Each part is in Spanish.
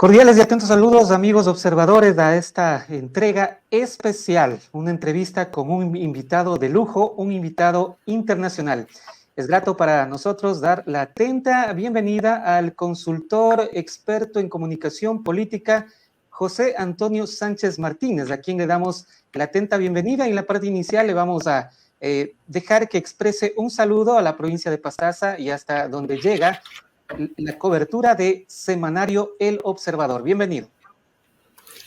Cordiales y atentos saludos, amigos observadores, a esta entrega especial, una entrevista con un invitado de lujo, un invitado internacional. Es grato para nosotros dar la atenta bienvenida al consultor experto en comunicación política, José Antonio Sánchez Martínez, a quien le damos la atenta bienvenida. Y en la parte inicial le vamos a dejar que exprese un saludo a la provincia de Pastaza y hasta donde llega la cobertura de Semanario El Observador. Bienvenido.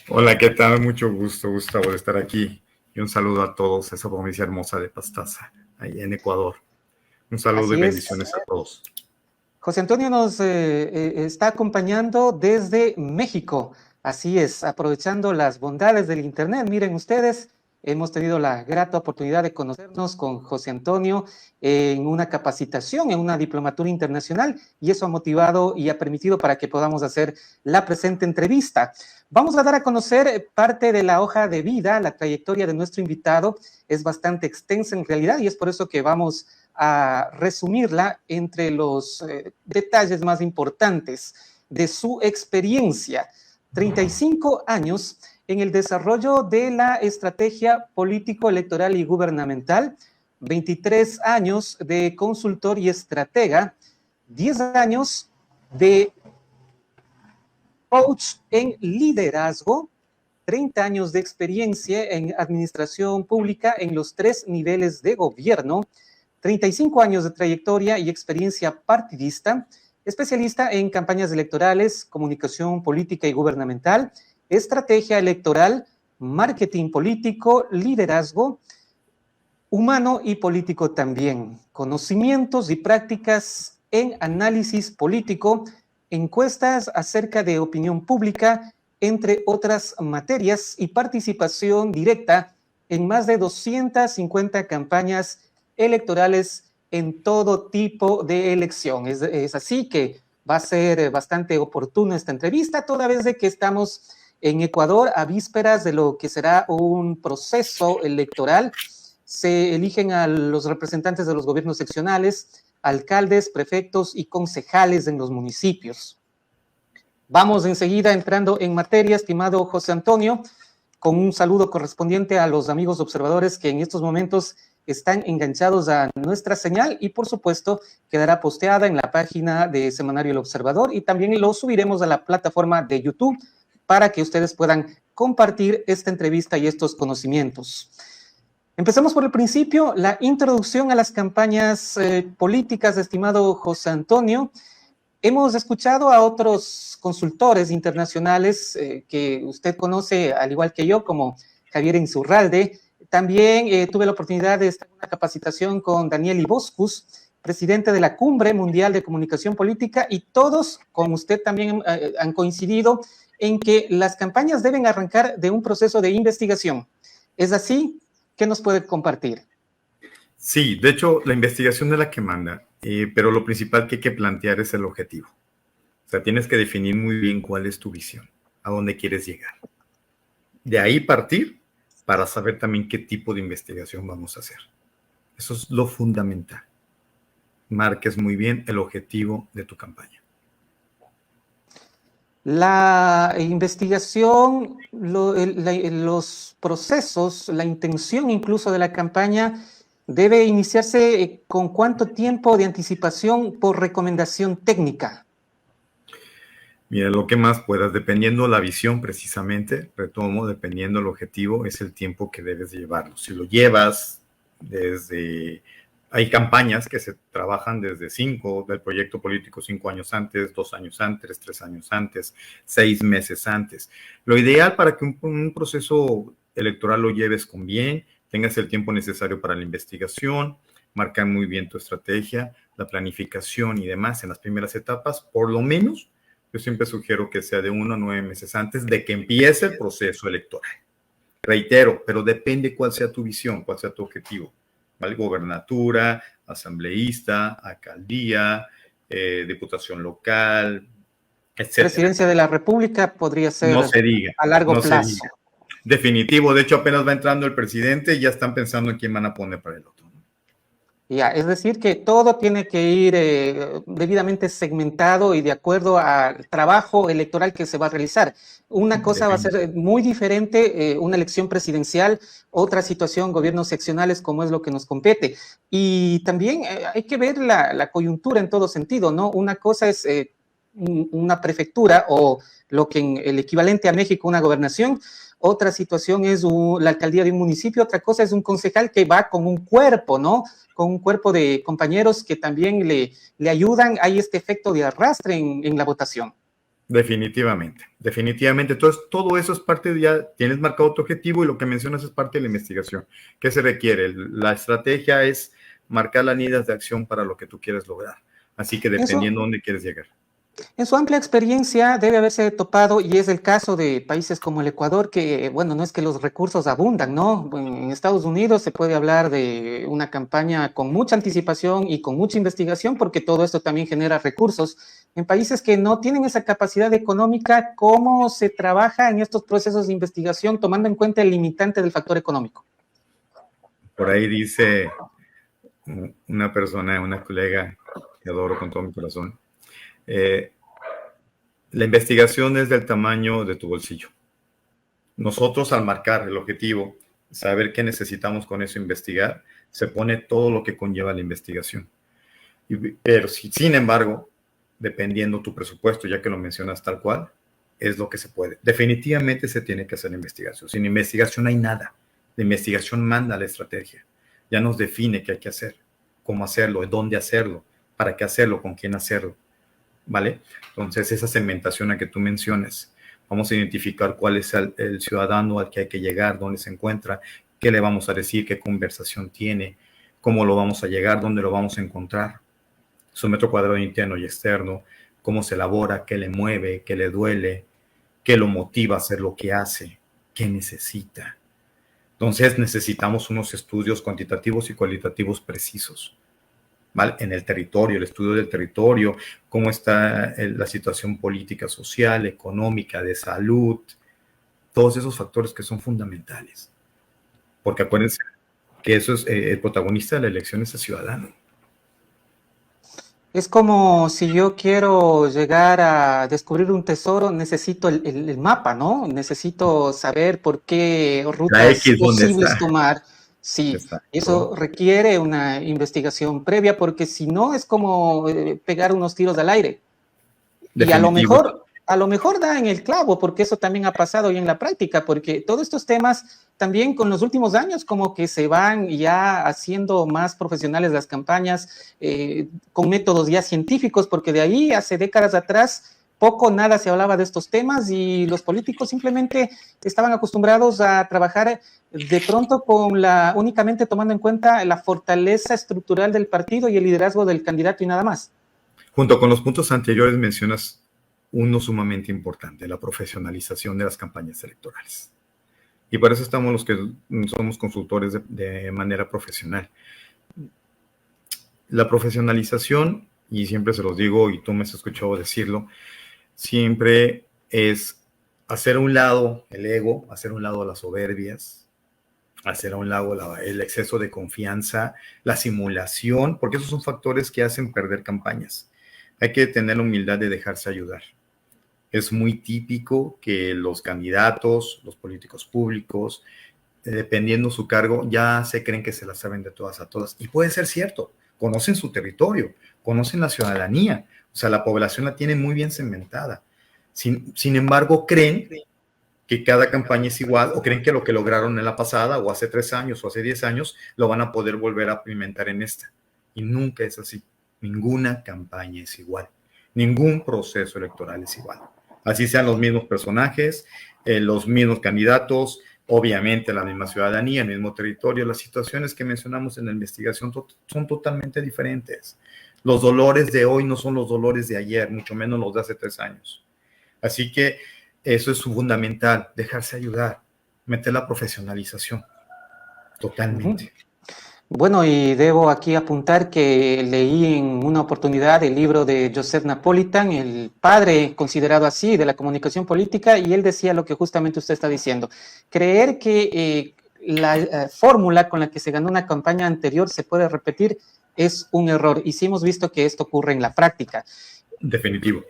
Hola, ¿qué tal? Mucho gusto, Gustavo, de estar aquí. Y un saludo a todos, esa provincia hermosa de Pastaza, ahí en Ecuador. Un saludo y bendiciones a todos. José Antonio nos está acompañando desde México. Así es, aprovechando las bondades del Internet. Miren ustedes, hemos tenido la grata oportunidad de conocernos con José Antonio en una capacitación, en una diplomatura internacional, y eso ha motivado y ha permitido para que podamos hacer la presente entrevista. Vamos a dar a conocer parte de la hoja de vida, la trayectoria de nuestro invitado. Es bastante extensa en realidad y es por eso que vamos a resumirla entre los detalles más importantes de su experiencia. 35 años en el desarrollo de la estrategia político-electoral y gubernamental, 23 años de consultor y estratega, 10 años de coach en liderazgo, 30 años de experiencia en administración pública en los 3 niveles de gobierno, 35 años de trayectoria y experiencia partidista, especialista en campañas electorales, comunicación política y gubernamental, estrategia electoral, marketing político, liderazgo humano y político también, conocimientos y prácticas en análisis político, encuestas acerca de opinión pública, entre otras materias, y participación directa en más de 250 campañas electorales en todo tipo de elección. Es así que va a ser bastante oportuna esta entrevista, toda vez de que estamos en Ecuador a vísperas de lo que será un proceso electoral. Se eligen a los representantes de los gobiernos seccionales, alcaldes, prefectos y concejales en los municipios. Vamos enseguida entrando en materia, estimado José Antonio, con un saludo correspondiente a los amigos observadores que en estos momentos están enganchados a nuestra señal y, por supuesto, quedará posteada en la página de Semanario El Observador y también lo subiremos a la plataforma de YouTube para que ustedes puedan compartir esta entrevista y estos conocimientos. Empezamos por el principio, la introducción a las campañas políticas, estimado José Antonio. Hemos escuchado a otros consultores internacionales que usted conoce, al igual que yo, como Javier Insurralde. También tuve la oportunidad de estar en una capacitación con Daniel Iboscus, presidente de la Cumbre Mundial de Comunicación Política, y todos, con usted también, han coincidido en que las campañas deben arrancar de un proceso de investigación. ¿Es así? ¿Qué nos puede compartir? Sí, de hecho, la investigación es la que manda, pero lo principal que hay que plantear es el objetivo. O sea, tienes que definir muy bien cuál es tu visión, a dónde quieres llegar. De ahí partir para saber también qué tipo de investigación vamos a hacer. Eso es lo fundamental. Marques muy bien el objetivo de tu campaña. La investigación, los procesos, la intención incluso de la campaña debe iniciarse con ¿cuánto tiempo de anticipación por recomendación técnica? Mira, lo que más puedas, dependiendo la visión precisamente, retomo, dependiendo el objetivo, es el tiempo que debes llevarlo. Si lo llevas desde... Hay campañas que se trabajan desde del proyecto político 5 años antes, 2 años antes, 3 años antes, 6 meses antes. Lo ideal para que un proceso electoral lo lleves con bien, tengas el tiempo necesario para la investigación, marcar muy bien tu estrategia, la planificación y demás en las primeras etapas, por lo menos, yo siempre sugiero que sea de 1 a 9 meses antes de que empiece el proceso electoral. Reitero, pero depende cuál sea tu visión, cuál sea tu objetivo. ¿Vale? Gobernatura, asambleísta, alcaldía, diputación local, etc. Presidencia de la República podría ser no se diga, a largo no plazo. Se diga. Definitivo, de hecho apenas va entrando el presidente y ya están pensando en quién van a poner para el otro. Ya, es decir, que todo tiene que ir debidamente segmentado y de acuerdo al trabajo electoral que se va a realizar. Una cosa va a ser muy diferente, una elección presidencial, otra situación, gobiernos seccionales, como es lo que nos compete. Y también hay que ver la coyuntura en todo sentido, ¿no? Una cosa es una prefectura o lo que en el equivalente a México, una gobernación. Otra situación es la alcaldía de un municipio, otra cosa es un concejal que va con un cuerpo, ¿no? Con un cuerpo de compañeros que también le ayudan, hay este efecto de arrastre en la votación. Definitivamente, definitivamente. Entonces, todo eso es parte de ya, tienes marcado tu objetivo y lo que mencionas es parte de la investigación. ¿Qué se requiere? La estrategia es marcar las líneas de acción para lo que tú quieres lograr. Así que dependiendo de dónde quieres llegar. En su amplia experiencia debe haberse topado, y es el caso de países como el Ecuador, que, bueno, no es que los recursos abundan, ¿no? En Estados Unidos se puede hablar de una campaña con mucha anticipación y con mucha investigación, porque todo esto también genera recursos. En países que no tienen esa capacidad económica, ¿cómo se trabaja en estos procesos de investigación tomando en cuenta el limitante del factor económico? Por ahí dice una persona, una colega que adoro con todo mi corazón, la investigación es del tamaño de tu bolsillo. Nosotros al marcar el objetivo, saber qué necesitamos con eso investigar, se pone todo lo que conlleva la investigación. Pero sin embargo, dependiendo tu presupuesto, ya que lo mencionas tal cual, es lo que se puede. Definitivamente se tiene que hacer investigación. Sin investigación no hay nada. La investigación manda la estrategia. Ya nos define qué hay que hacer, cómo hacerlo, dónde hacerlo, para qué hacerlo, con quién hacerlo. ¿Vale? Entonces, esa segmentación a que tú mencionas, vamos a identificar cuál es el ciudadano al que hay que llegar, dónde se encuentra, qué le vamos a decir, qué conversación tiene, cómo lo vamos a llegar, dónde lo vamos a encontrar, su metro cuadrado interno y externo, cómo se elabora, qué le mueve, qué le duele, qué lo motiva a hacer lo que hace, qué necesita. Entonces, necesitamos unos estudios cuantitativos y cualitativos precisos. ¿Vale? En el territorio, el estudio del territorio, cómo está la situación política, social, económica, de salud, todos esos factores que son fundamentales. Porque acuérdense que eso es el protagonista de la elección, es el ciudadano. Es como si yo quiero llegar a descubrir un tesoro, necesito el mapa, ¿no? Necesito saber por qué La rutas X, ¿dónde posibles está? tomar. Sí, Exacto. eso requiere una investigación previa, porque si no es como pegar unos tiros al aire. Y Definitivo. a lo mejor da en el clavo, porque eso también ha pasado ya en la práctica, porque todos estos temas también con los últimos años como que se van ya haciendo más profesionales las campañas, con métodos ya científicos, porque de ahí hace décadas atrás poco nada se hablaba de estos temas y los políticos simplemente estaban acostumbrados a trabajar de pronto únicamente tomando en cuenta la fortaleza estructural del partido y el liderazgo del candidato y nada más. Junto con los puntos anteriores mencionas uno sumamente importante, la profesionalización de las campañas electorales. Y para eso estamos los que somos consultores de manera profesional. La profesionalización, y siempre se los digo, y tú me has escuchado decirlo, siempre es hacer a un lado el ego, hacer a un lado las soberbias, hacer a un lado el exceso de confianza, la simulación, porque esos son factores que hacen perder campañas. Hay que tener la humildad de dejarse ayudar. Es muy típico que los candidatos, los políticos públicos, dependiendo su cargo, ya se creen que se la saben de todas a todas. Y puede ser cierto, conocen su territorio, conocen la ciudadanía, o sea, la población la tienen muy bien segmentada. Sin embargo, creen que cada campaña es igual o creen que lo que lograron en la pasada o hace 3 años o hace 10 años lo van a poder volver a implementar en esta. Y nunca es así. Ninguna campaña es igual. Ningún proceso electoral es igual. Así sean los mismos personajes, los mismos candidatos, obviamente la misma ciudadanía, el mismo territorio, las situaciones que mencionamos en la investigación son totalmente diferentes. Los dolores de hoy no son los dolores de ayer, mucho menos los de hace 3 años. Así que eso es fundamental, dejarse ayudar, meter la profesionalización, totalmente. Bueno, y debo aquí apuntar que leí en una oportunidad el libro de Joseph Napolitan, el padre considerado así de la comunicación política, y él decía lo que justamente usted está diciendo. Creer que la fórmula con la que se ganó una campaña anterior se puede repetir es un error. Y sí hemos visto que esto ocurre en la práctica. Definitivo.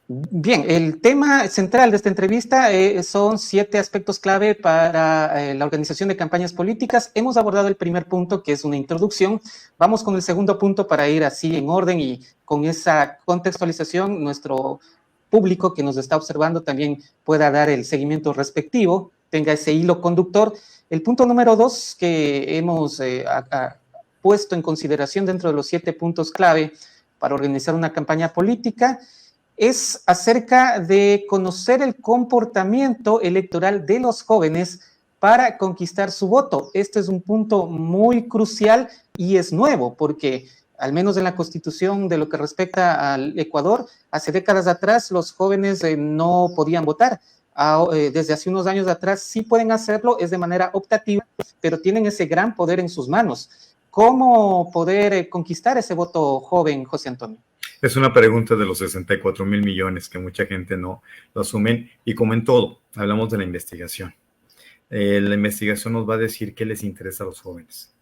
Bien, el tema central de esta entrevista son 7 aspectos clave para la organización de campañas políticas. Hemos abordado el primer punto, que es una introducción. Vamos con el segundo punto para ir así en orden y con esa contextualización nuestro público que nos está observando también pueda dar el seguimiento respectivo, tenga ese hilo conductor. El punto número 2 que hemos puesto en consideración dentro de los 7 puntos clave para organizar una campaña política es acerca de conocer el comportamiento electoral de los jóvenes para conquistar su voto. Este es un punto muy crucial y es nuevo porque, al menos en la Constitución de lo que respecta al Ecuador, hace décadas atrás los jóvenes no podían votar. Desde hace unos años atrás sí pueden hacerlo, es de manera optativa, pero tienen ese gran poder en sus manos. ¿Cómo poder conquistar ese voto joven, José Antonio? Es una pregunta de los 64,000 millones que mucha gente no lo asumen. Y como en todo, hablamos de la investigación. La investigación nos va a decir qué les interesa a los jóvenes.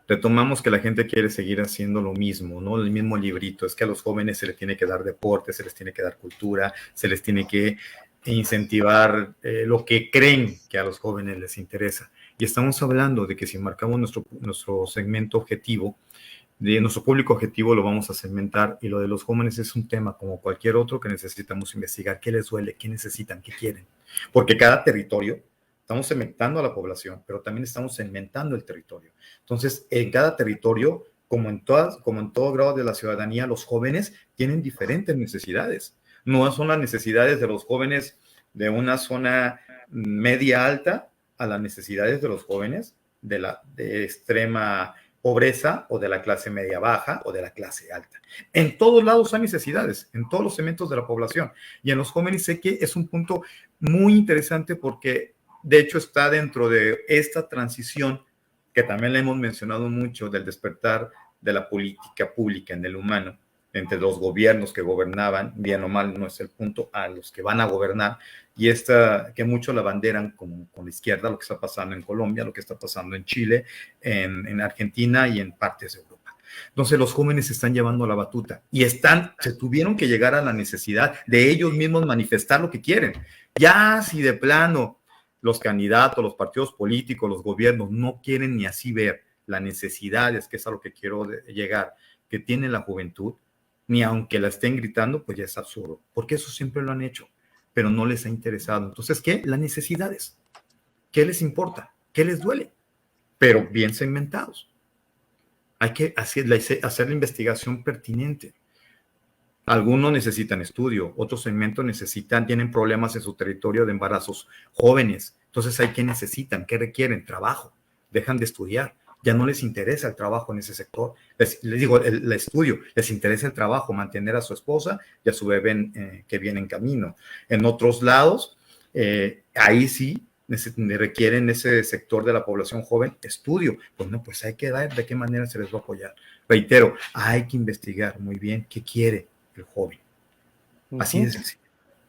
Retomamos que la gente quiere seguir haciendo lo mismo, ¿no? El mismo librito. Es que a los jóvenes se les tiene que dar deporte, se les tiene que dar cultura, se les tiene que incentivar lo que creen que a los jóvenes les interesa. Y estamos hablando de que si marcamos nuestro segmento objetivo, de nuestro público objetivo lo vamos a segmentar, y lo de los jóvenes es un tema como cualquier otro que necesitamos investigar. ¿Qué les duele? ¿Qué necesitan? ¿Qué quieren? Porque cada territorio, estamos segmentando a la población, pero también estamos segmentando el territorio. Entonces, en cada territorio, como en todo grado de la ciudadanía, los jóvenes tienen diferentes necesidades. No son las necesidades de los jóvenes de una zona media alta a las necesidades de los jóvenes de extrema pobreza o de la clase media baja o de la clase alta. En todos lados hay necesidades, en todos los segmentos de la población. Y en los jóvenes sé que es un punto muy interesante porque de hecho está dentro de esta transición que también le hemos mencionado mucho del despertar de la política pública en el humano, entre los gobiernos que gobernaban, bien o mal no es el punto, a los que van a gobernar, y esta que muchos la banderan con la izquierda, lo que está pasando en Colombia, lo que está pasando en Chile, en Argentina y en partes de Europa. Entonces los jóvenes se están llevando la batuta y se tuvieron que llegar a la necesidad de ellos mismos manifestar lo que quieren. Ya si de plano los candidatos, los partidos políticos, los gobiernos no quieren ni así ver las necesidades, que es a lo que quiero llegar, que tiene la juventud, ni aunque la estén gritando, pues ya es absurdo, porque eso siempre lo han hecho, pero no les ha interesado. Entonces, ¿qué? Las necesidades. ¿Qué les importa? ¿Qué les duele? Pero bien segmentados. Hay que hacer la investigación pertinente. Algunos necesitan estudio, otros segmentos tienen problemas en su territorio de embarazos jóvenes. Entonces, hay que necesitan, ¿qué requieren? Trabajo. Dejan de estudiar. Ya no les interesa el trabajo en ese sector. Les digo, el estudio, les interesa el trabajo, mantener a su esposa y a su bebé que viene en camino. En otros lados, ahí sí requieren ese sector de la población joven estudio. Pues no, pues hay que ver de qué manera se les va a apoyar. Reitero, hay que investigar muy bien qué quiere el joven. Así de sencillo.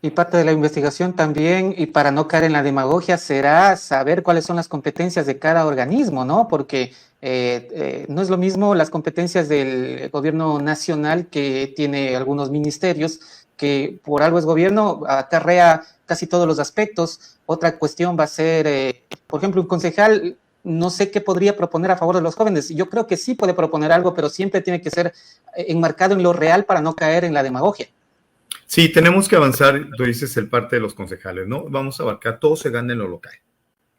Y parte de la investigación también, y para no caer en la demagogia, será saber cuáles son las competencias de cada organismo, ¿no? Porque no es lo mismo las competencias del gobierno nacional, que tiene algunos ministerios, que por algo es gobierno, acarrea casi todos los aspectos. Otra cuestión va a ser, por ejemplo, un concejal, no sé qué podría proponer a favor de los jóvenes. Yo creo que sí puede proponer algo, pero siempre tiene que ser enmarcado en lo real para no caer en la demagogia. Sí, tenemos que avanzar, tú dices el parte de los concejales, ¿no? Vamos a abarcar, todo se gana en lo local,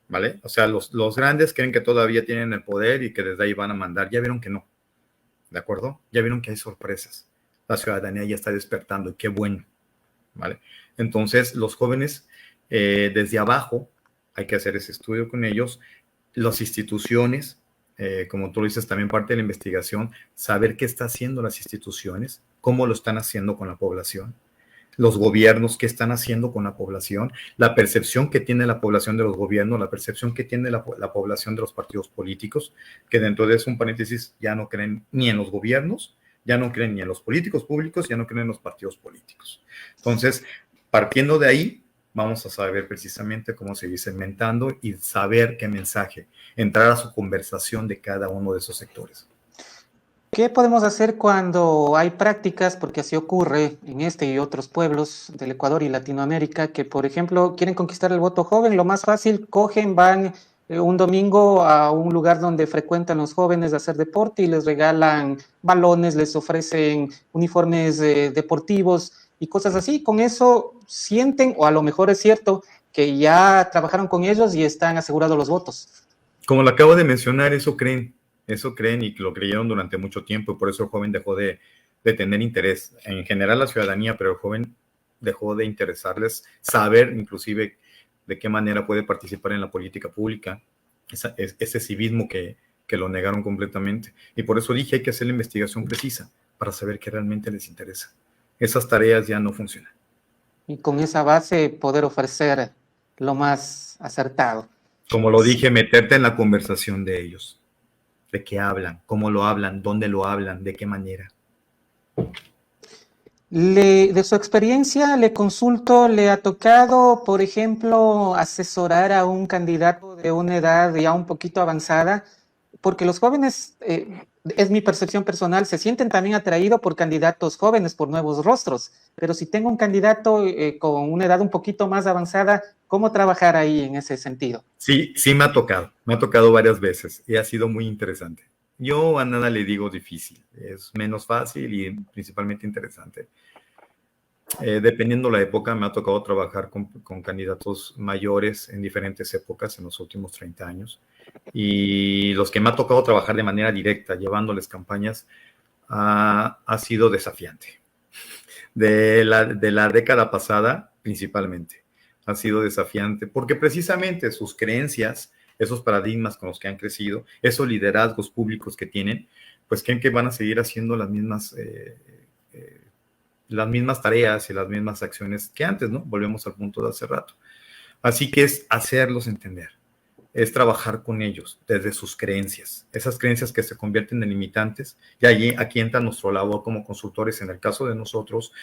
¿vale? O sea, los grandes creen que todavía tienen el poder y que desde ahí van a mandar. Ya vieron que no, ¿de acuerdo? Ya vieron que hay sorpresas. La ciudadanía ya está despertando y qué bueno, ¿vale? Entonces, los jóvenes, desde abajo, hay que hacer ese estudio con ellos. Las instituciones, como tú dices, también parte de la investigación, saber qué están haciendo las instituciones, cómo lo están haciendo con la población. Los gobiernos, qué están haciendo con la población, la percepción que tiene la población de los gobiernos, la percepción que tiene la población de los partidos políticos, que dentro de eso, un paréntesis, ya no creen ni en los gobiernos, ya no creen ni en los políticos públicos, ya no creen en los partidos políticos. Entonces, partiendo de ahí, vamos a saber precisamente cómo seguir segmentando y saber qué mensaje, entrar a su conversación de cada uno de esos sectores. ¿Qué podemos hacer cuando hay prácticas, porque así ocurre en este y otros pueblos del Ecuador y Latinoamérica, que por ejemplo quieren conquistar el voto joven? Lo más fácil, cogen, van un domingo a un lugar donde frecuentan los jóvenes a hacer deporte y les regalan balones, les ofrecen uniformes deportivos y cosas así. Con eso sienten, o a lo mejor es cierto, que ya trabajaron con ellos y están asegurados los votos. Como lo acabo de mencionar, eso creen y lo creyeron durante mucho tiempo, y por eso el joven dejó de tener interés. En general la ciudadanía, pero el joven dejó de interesarles saber inclusive de qué manera puede participar en la política pública, ese civismo que lo negaron completamente. Y por eso dije, hay que hacer la investigación precisa para saber qué realmente les interesa. Esas tareas ya no funcionan. Y con esa base poder ofrecer lo más acertado. Como lo dije, meterte en la conversación de ellos. De qué hablan, cómo lo hablan, dónde lo hablan, de qué manera. De su experiencia, le consulto, ¿le ha tocado, por ejemplo, asesorar a un candidato de una edad ya un poquito avanzada? Porque los jóvenes, es mi percepción personal, se sienten también atraídos por candidatos jóvenes, por nuevos rostros. Pero si tengo un candidato con una edad un poquito más avanzada, ¿cómo trabajar ahí en ese sentido? Sí, sí me ha tocado varias veces y ha sido muy interesante. Yo a nada le digo difícil, es menos fácil y principalmente interesante. Dependiendo la época, me ha tocado trabajar con candidatos mayores en diferentes épocas en los últimos 30 años. Y los que me ha tocado trabajar de manera directa, llevándoles campañas, ha sido desafiante. De la década pasada, principalmente, ha sido desafiante, porque precisamente sus creencias, esos paradigmas con los que han crecido, esos liderazgos públicos que tienen, pues creen que van a seguir haciendo las mismas tareas y las mismas acciones que antes, ¿no? Volvemos al punto de hace rato. Así que es hacerlos entender, es trabajar con ellos desde sus creencias, esas creencias que se convierten en limitantes, y allí aquí entra nuestra labor como consultores, en el caso de nosotros,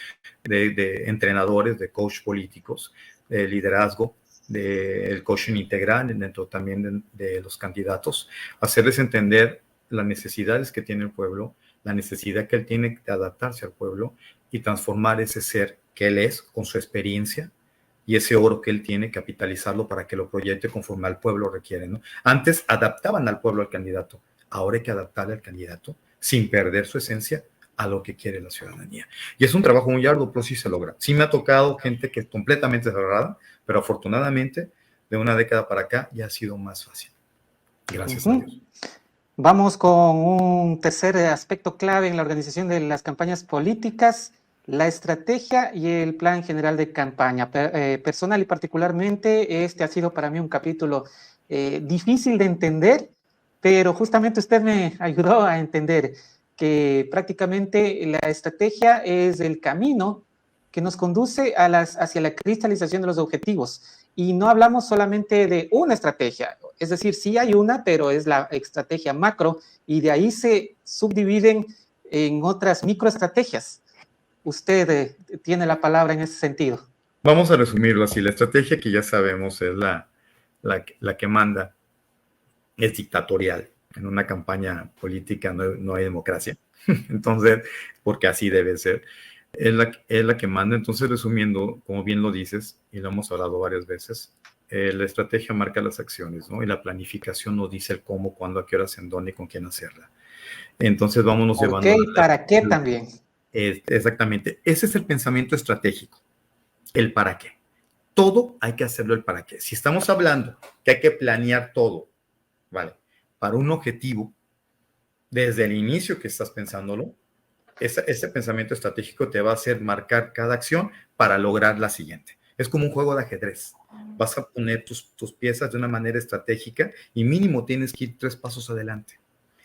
de entrenadores, de coach políticos, de liderazgo, del coaching integral, dentro también de los candidatos, hacerles entender las necesidades que tiene el pueblo, la necesidad que él tiene de adaptarse al pueblo y transformar ese ser que él es con su experiencia y ese oro que él tiene, capitalizarlo para que lo proyecte conforme al pueblo requiere, ¿no? Antes adaptaban al pueblo al candidato, ahora hay que adaptarle al candidato sin perder su esencia a lo que quiere la ciudadanía. Y es un trabajo muy arduo, pero sí se logra. Sí me ha tocado gente que es completamente cerrada, pero afortunadamente de una década para acá ya ha sido más fácil. Gracias a Dios. Vamos con un tercer aspecto clave en la organización de las campañas políticas: la estrategia y el plan general de campaña. Personal y particularmente, este ha sido para mí un capítulo difícil de entender, pero justamente usted me ayudó a entender que prácticamente la estrategia es el camino que nos conduce hacia la cristalización de los objetivos. Y no hablamos solamente de una estrategia, es decir, sí hay una, pero es la estrategia macro, y de ahí se subdividen en otras microestrategias. Usted tiene la palabra en ese sentido. Vamos a resumirlo así. La estrategia, que ya sabemos es la que manda, es dictatorial. En una campaña política no hay democracia. Entonces, porque así debe ser. Es la que manda. Entonces, resumiendo, como bien lo dices, y lo hemos hablado varias veces, la estrategia marca las acciones, ¿no? Y la planificación nos dice el cómo, cuándo, a qué horas, en dónde y con quién hacerla. Entonces, vámonos llevando. ¿Por qué y para qué también? Exactamente. Ese es el pensamiento estratégico. El para qué. Todo hay que hacerlo el para qué. Si estamos hablando que hay que planear todo, ¿vale? Para un objetivo, desde el inicio que estás pensándolo, ese pensamiento estratégico te va a hacer marcar cada acción para lograr la siguiente. Es como un juego de ajedrez. Vas a poner tus piezas de una manera estratégica y mínimo tienes que ir 3 pasos adelante.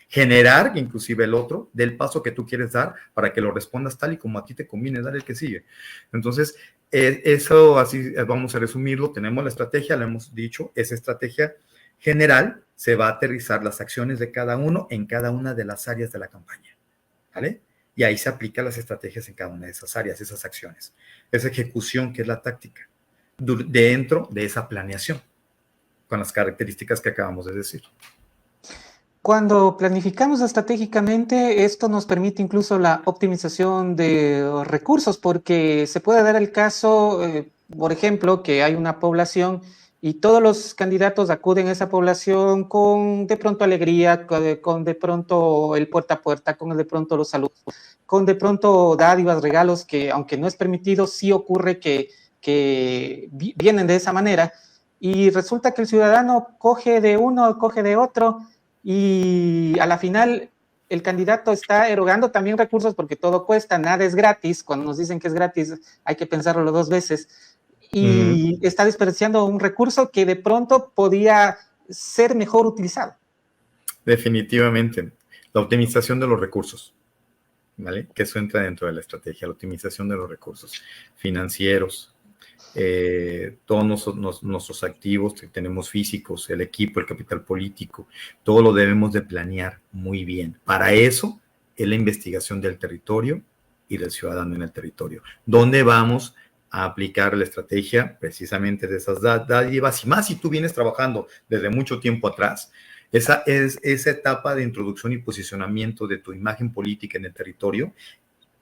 Generar inclusive el otro del paso que tú quieres dar para que lo respondas tal y como a ti te conviene dar el que sigue. Entonces, eso así vamos a resumirlo. Tenemos la estrategia, lo hemos dicho, esa estrategia general se va a aterrizar las acciones de cada uno en cada una de las áreas de la campaña, ¿vale? Y ahí se aplican las estrategias en cada una de esas áreas, esas acciones. Esa ejecución que es la táctica. dentro de esa planeación, con las características que acabamos de decir. Cuando planificamos estratégicamente, esto nos permite incluso la optimización de recursos, porque se puede dar el caso, por ejemplo, que hay una población y todos los candidatos acuden a esa población con de pronto alegría, con de pronto el puerta a puerta, con de pronto los saludos, con de pronto dádivas, regalos, que aunque no es permitido, sí ocurre que vienen de esa manera, y resulta que el ciudadano coge de uno, coge de otro, y a la final el candidato está erogando también recursos porque todo cuesta, nada es gratis. Cuando nos dicen que es gratis hay que pensarlo dos veces, y está desperdiciando un recurso que de pronto podía ser mejor utilizado. Definitivamente, la optimización de los recursos, ¿vale? Que eso entra dentro de la estrategia, la optimización de los recursos financieros, todos nuestros activos que tenemos físicos, el equipo, el capital político, todo lo debemos de planear muy bien. Para eso es la investigación del territorio y del ciudadano en el territorio. ¿Dónde vamos a aplicar la estrategia precisamente de esas dádivas? Y más si tú vienes trabajando desde mucho tiempo atrás, esa etapa de introducción y posicionamiento de tu imagen política en el territorio,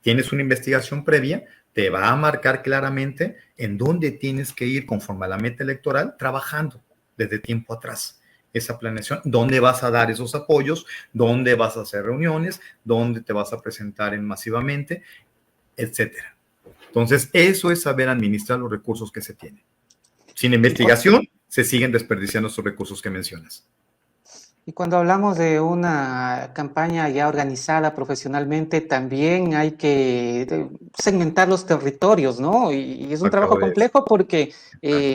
tienes una investigación previa, te va a marcar claramente en dónde tienes que ir conforme a la meta electoral, trabajando desde tiempo atrás. Esa planeación, dónde vas a dar esos apoyos, dónde vas a hacer reuniones, dónde te vas a presentar masivamente, etcétera. Entonces, eso es saber administrar los recursos que se tienen. Sin investigación, se siguen desperdiciando esos recursos que mencionas. Y cuando hablamos de una campaña ya organizada profesionalmente, también hay que segmentar los territorios, ¿no? Y es un trabajo complejo porque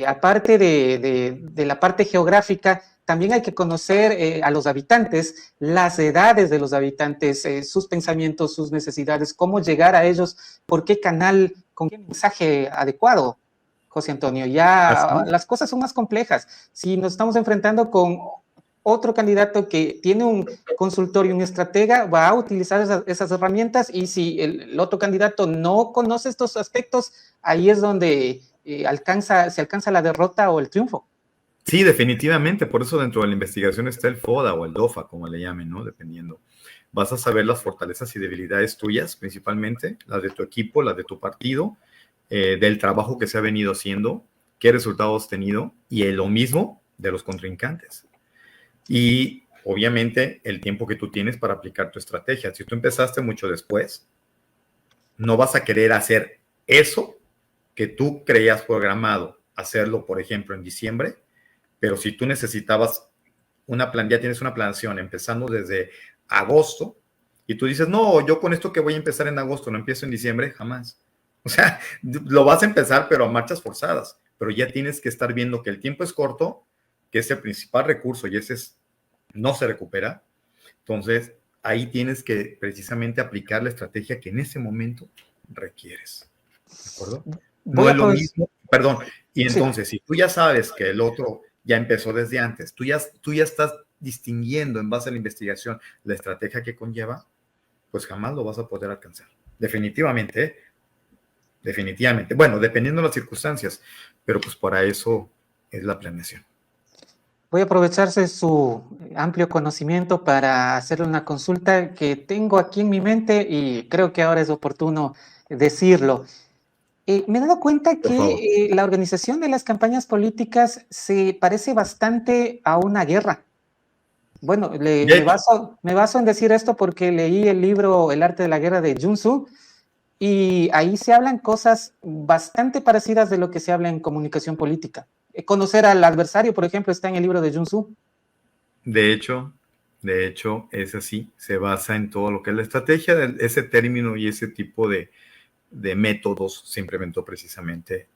aparte de la parte geográfica, también hay que conocer a los habitantes, las edades de los habitantes, sus pensamientos, sus necesidades, cómo llegar a ellos, por qué canal, con qué mensaje adecuado, José Antonio. Ya las cosas son más complejas. Si nos estamos enfrentando con otro candidato que tiene un consultorio, un estratega, va a utilizar esas herramientas, y si el otro candidato no conoce estos aspectos, ahí es donde se alcanza la derrota o el triunfo. Sí, definitivamente. Por eso dentro de la investigación está el FODA o el DOFA, como le llamen, ¿no? Dependiendo. Vas a saber las fortalezas y debilidades tuyas, principalmente, las de tu equipo, las de tu partido, del trabajo que se ha venido haciendo, qué resultados has tenido, y lo mismo de los contrincantes. Y obviamente el tiempo que tú tienes para aplicar tu estrategia. Si tú empezaste mucho después, no vas a querer hacer eso que tú creías programado, hacerlo, por ejemplo, en diciembre, pero si tú necesitabas ya tienes una planeación empezando desde agosto, y tú dices, no, yo con esto que voy a empezar en agosto, no empiezo en diciembre, jamás. O sea, lo vas a empezar, pero a marchas forzadas, pero ya tienes que estar viendo que el tiempo es corto, que es el principal recurso y no se recupera. Entonces, ahí tienes que precisamente aplicar la estrategia que en ese momento requieres. ¿De acuerdo? No es lo mismo, perdón. Y entonces, si tú ya sabes que el otro ya empezó desde antes, tú ya estás distinguiendo en base a la investigación la estrategia que conlleva, pues jamás lo vas a poder alcanzar. Definitivamente, ¿eh? Definitivamente. Bueno, dependiendo de las circunstancias, pero pues para eso es la planeación. Voy a aprovecharse su amplio conocimiento para hacerle una consulta que tengo aquí en mi mente y creo que ahora es oportuno decirlo. Me he dado cuenta que la organización de las campañas políticas se parece bastante a una guerra. Bueno, me baso en decir esto porque leí el libro El arte de la guerra de Sun Tzu, y ahí se hablan cosas bastante parecidas de lo que se habla en comunicación política. Conocer al adversario, por ejemplo, está en el libro de Sun Tzu. De hecho, es así. Se basa en todo lo que es la estrategia, ese término y ese tipo de métodos se implementó precisamente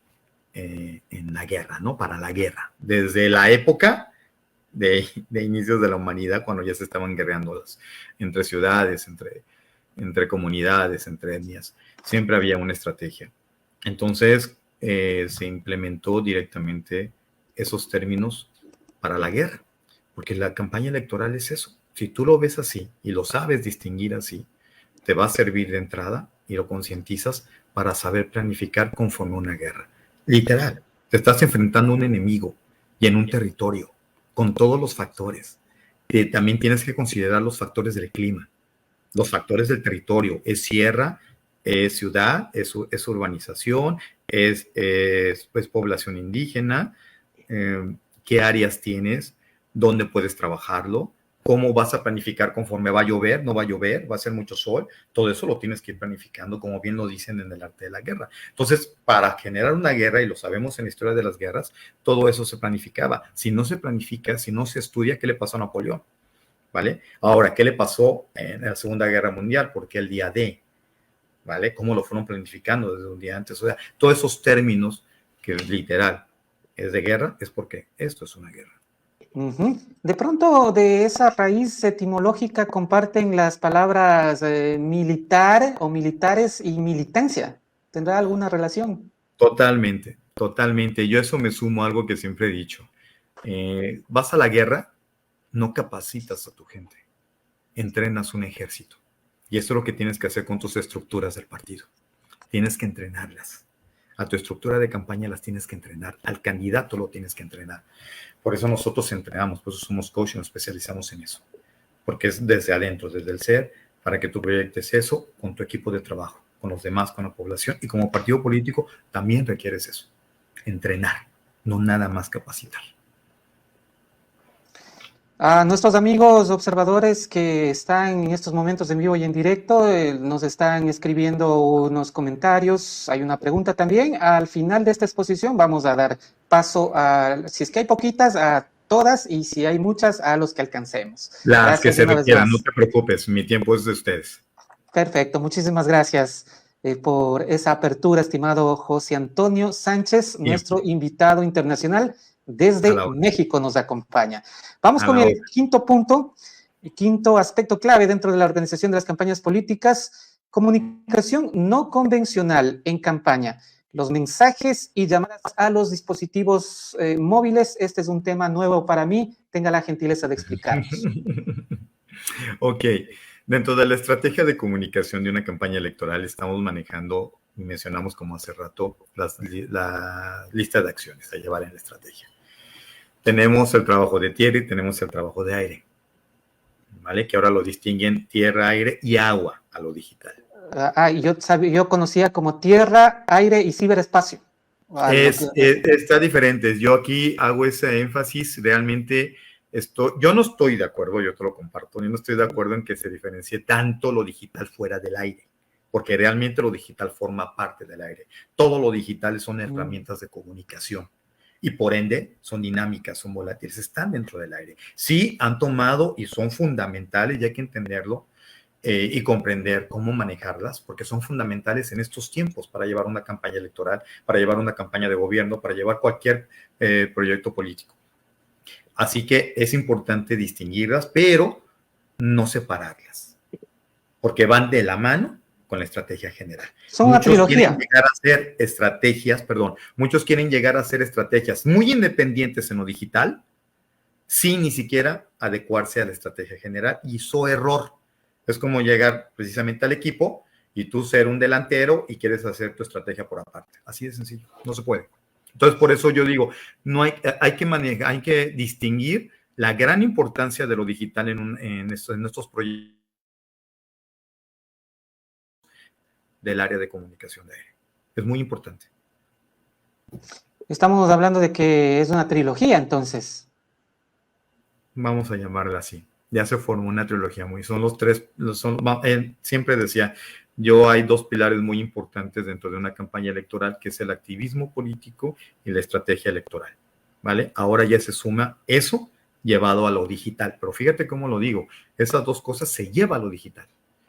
en la guerra, ¿no? Para la guerra. Desde la época de inicios de la humanidad, cuando ya se estaban guerreando entre ciudades, entre comunidades, entre etnias, siempre había una estrategia. Entonces, se implementó directamente esos términos para la guerra, porque la campaña electoral es eso. Si tú lo ves así y lo sabes distinguir así, te va a servir de entrada y lo concientizas para saber planificar conforme a una guerra. Literal, Te estás enfrentando a un enemigo y en un territorio, con todos los factores. También tienes que considerar los factores del clima, los factores del territorio. Es sierra, es ciudad, es urbanización, es pues, población indígena, qué áreas tienes, dónde puedes trabajarlo, cómo vas a planificar conforme va a llover, no va a llover, va a ser mucho sol, todo eso lo tienes que ir planificando, como bien lo dicen en el arte de la guerra. Entonces, para generar una guerra, y lo sabemos en la historia de las guerras, todo eso se planificaba. Si no se planifica, si no se estudia, ¿qué le pasó a Napoleón? ¿Vale? Ahora, ¿qué le pasó en la Segunda Guerra Mundial? Porque el día D, ¿vale? ¿Cómo lo fueron planificando desde un día antes? O sea, todos esos términos que literal es de guerra, es porque esto es una guerra. Uh-huh. De pronto, de esa raíz etimológica comparten las palabras militar o militares y militancia. ¿Tendrá alguna relación? Totalmente, totalmente. Yo eso me sumo a algo que siempre he dicho. Vas a la guerra, no capacitas a tu gente, entrenas un ejército. Y esto es lo que tienes que hacer con tus estructuras del partido. Tienes que entrenarlas. A tu estructura de campaña las tienes que entrenar. Al candidato lo tienes que entrenar. Por eso nosotros entrenamos, por eso somos coach y nos especializamos en eso. Porque es desde adentro, desde el ser, para que tú proyectes eso con tu equipo de trabajo, con los demás, con la población. Y como partido político también requieres eso. Entrenar, no nada más capacitar. A nuestros amigos observadores que están en estos momentos en vivo y en directo, nos están escribiendo unos comentarios. Hay una pregunta también. Al final de esta exposición vamos a dar paso a, si es que hay poquitas, a todas, y si hay muchas, a los que alcancemos. Las gracias que se una requieran, vez no más. te preocupes, mi tiempo es de ustedes. Perfecto, muchísimas gracias por esa apertura, estimado José Antonio Sánchez, nuestro invitado internacional desde México nos acompaña. Vamos con el quinto punto, el quinto aspecto clave dentro de la organización de las campañas políticas: comunicación no convencional en campaña. Los mensajes y llamadas a los dispositivos móviles. Este es un tema nuevo para mí. Tenga la gentileza de explicarnos. Ok. Dentro de la estrategia de comunicación de una campaña electoral estamos manejando, y mencionamos como hace rato, la lista de acciones a llevar en la estrategia. Tenemos el trabajo de tierra y tenemos el trabajo de aire, ¿vale? Que ahora lo distinguen tierra, aire y agua a lo digital. Yo conocía como tierra, aire y ciberespacio. Está diferente. Yo aquí hago ese énfasis. Realmente yo no estoy de acuerdo, yo te lo comparto, yo no estoy de acuerdo en que se diferencie tanto lo digital fuera del aire, porque realmente lo digital forma parte del aire. Todo lo digital son herramientas de comunicación y por ende son dinámicas, son volátiles, están dentro del aire. Sí han tomado y son fundamentales, y hay que entenderlo, y comprender cómo manejarlas, porque son fundamentales en estos tiempos para llevar una campaña electoral, para llevar una campaña de gobierno, para llevar cualquier proyecto político. Así que es importante distinguirlas, pero no separarlas, porque van de la mano con la estrategia general. Son una trilogía. Muchos quieren llegar a hacer estrategias muy independientes en lo digital, sin ni siquiera adecuarse a la estrategia general, y eso error. Es como llegar precisamente al equipo y tú ser un delantero y quieres hacer tu estrategia por aparte. Así de sencillo, no se puede. Entonces, por eso yo digo, hay que manejar, hay que distinguir la gran importancia de lo digital en estos proyectos del área de comunicación de aire. Es muy importante. Estamos hablando de que es una trilogía, entonces. Vamos a llamarla así. Ya se formó una trilogía son los tres, siempre decía, hay dos pilares muy importantes dentro de una campaña electoral, que es el activismo político y la estrategia electoral, ¿vale? Ahora ya se suma eso llevado a lo digital, pero fíjate cómo lo digo, esas dos cosas se lleva a lo digital,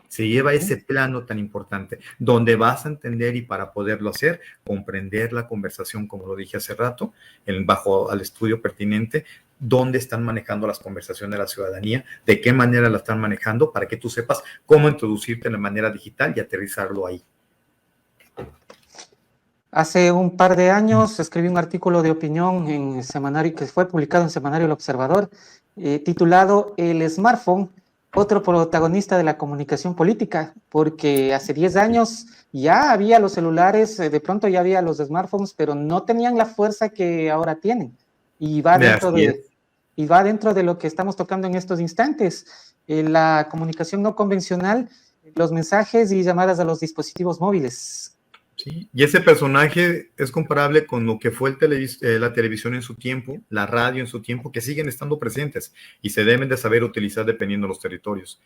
se lleva a ese plano tan importante, donde vas a entender, y para poderlo hacer, comprender la conversación, como lo dije hace rato, bajo al estudio pertinente, dónde están manejando las conversaciones de la ciudadanía, de qué manera la están manejando, para que tú sepas cómo introducirte de manera digital y aterrizarlo ahí. Hace un par de años escribí un artículo de opinión en semanario, que fue publicado en Semanario El Observador, titulado "El smartphone otro protagonista de la comunicación política, porque hace 10 años ya había los celulares, de pronto ya había los smartphones, pero no tenían la fuerza que ahora tienen. Y va dentro Así es. y va dentro de lo que estamos tocando en estos instantes. La comunicación no convencional, los mensajes y llamadas a los dispositivos móviles. Sí, y ese personaje es comparable con lo que fue la televisión en su tiempo, la radio en su tiempo, que siguen estando presentes y se deben de saber utilizar dependiendo de los territorios.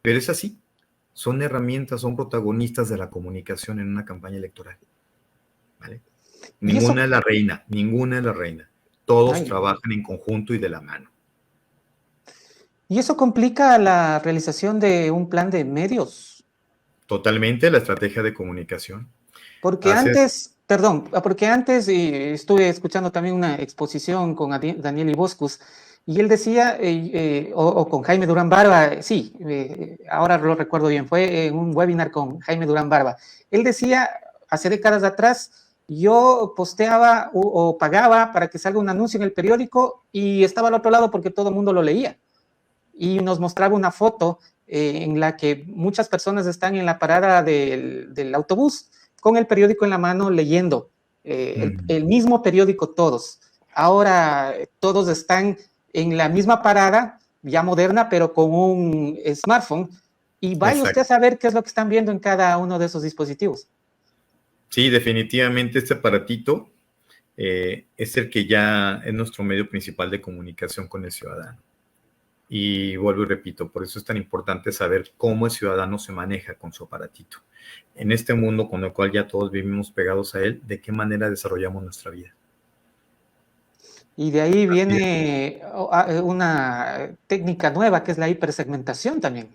Pero es así, son herramientas, son protagonistas de la comunicación en una campaña electoral. ¿Vale? Ninguna es la reina, ninguna es la reina. Todos trabajan en conjunto y de la mano. Y eso complica la realización de un plan de medios. Totalmente la estrategia de comunicación. Porque antes estuve escuchando también una exposición con Daniel Iboscus, y él decía, o con Jaime Durán Barba, sí, ahora lo recuerdo bien, fue en un webinar con Jaime Durán Barba. Él decía, hace décadas atrás, yo posteaba o pagaba para que salga un anuncio en el periódico y estaba al otro lado porque todo el mundo lo leía. Y nos mostraba una foto en la que muchas personas están en la parada del autobús con el periódico en la mano leyendo, el mismo periódico todos. Ahora todos están en la misma parada, ya moderna, pero con un smartphone, y vaya usted a saber qué es lo que están viendo en cada uno de esos dispositivos. Sí, definitivamente este aparatito es el que ya es nuestro medio principal de comunicación con el ciudadano. Y vuelvo y repito, por eso es tan importante saber cómo el ciudadano se maneja con su aparatito. En este mundo con el cual ya todos vivimos pegados a él, ¿de qué manera desarrollamos nuestra vida? Y de ahí viene una técnica nueva, que es la hipersegmentación también.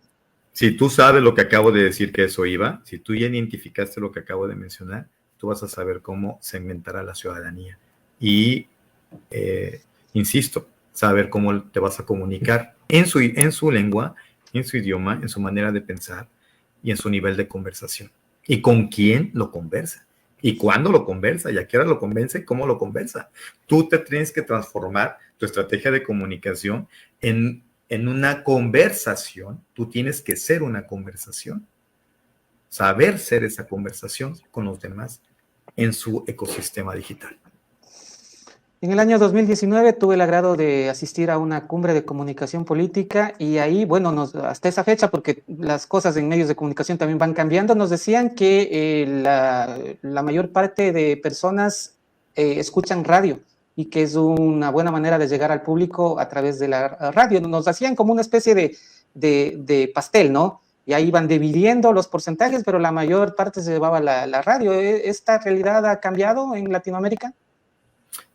Si tú sabes lo que acabo de decir que eso iba, si tú ya identificaste lo que acabo de mencionar, tú vas a saber cómo segmentar a la ciudadanía. Y, insisto, saber cómo te vas a comunicar en su lengua, en su idioma, en su manera de pensar y en su nivel de conversación. Y con quién lo conversa. Y cuándo lo conversa, y a qué hora lo convence, y cómo lo conversa. Tú te tienes que transformar tu estrategia de comunicación en una conversación. Tú tienes que ser una conversación. Saber ser esa conversación con los demás en su ecosistema digital. En el año 2019 tuve el agrado de asistir a una cumbre de comunicación política, y ahí, bueno, hasta esa fecha, porque las cosas en medios de comunicación también van cambiando, nos decían que la mayor parte de personas escuchan radio y que es una buena manera de llegar al público a través de la radio. Nos hacían como una especie de pastel, ¿no? Y ahí iban dividiendo los porcentajes, pero la mayor parte se llevaba la radio. ¿Esta realidad ha cambiado en Latinoamérica?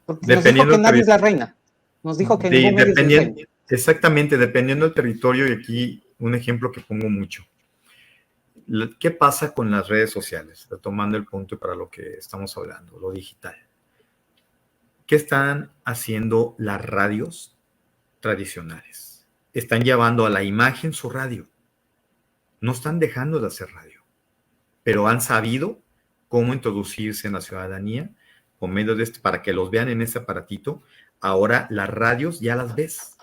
Porque nos dijo que nadie es la reina. Nos dijo que ningún medio es la reina. Exactamente, dependiendo del territorio, y aquí un ejemplo que pongo mucho. ¿Qué pasa con las redes sociales? Retomando el punto para lo que estamos hablando, lo digital. ¿Qué están haciendo las radios tradicionales? Están llevando a la imagen su radio. No están dejando de hacer radio, pero han sabido cómo introducirse en la ciudadanía por medio de para que los vean en ese aparatito. Ahora las radios ya las ves.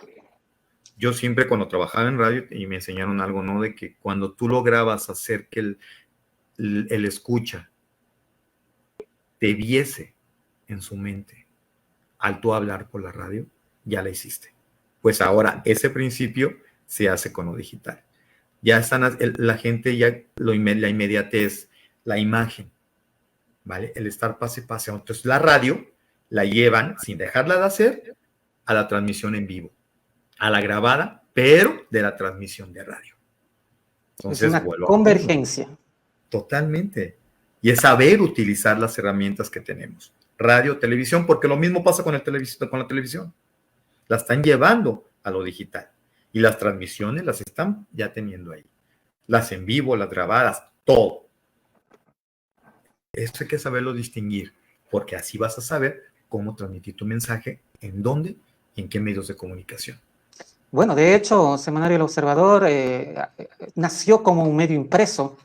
Yo siempre cuando trabajaba en radio, y me enseñaron algo, ¿no? De que cuando tú lograbas hacer que el escucha te viese en su mente al tú hablar por la radio, ya la hiciste. Pues ahora ese principio se hace con lo digital. Ya están, la gente ya, la inmediatez, la imagen, ¿vale? El estar pase. Entonces la radio la llevan, sin dejarla de hacer, a la transmisión en vivo, a la grabada, pero de la transmisión de radio. Entonces, es una convergencia. Totalmente. Y es saber utilizar las herramientas que tenemos. Radio, televisión, porque lo mismo pasa con la televisión. La están llevando a lo digital. Y las transmisiones las están ya teniendo ahí. Las en vivo, las grabadas, todo. Eso hay que saberlo distinguir, porque así vas a saber cómo transmitir tu mensaje, en dónde y en qué medios de comunicación. Bueno, de hecho, Semanario El Observador nació como un medio impreso,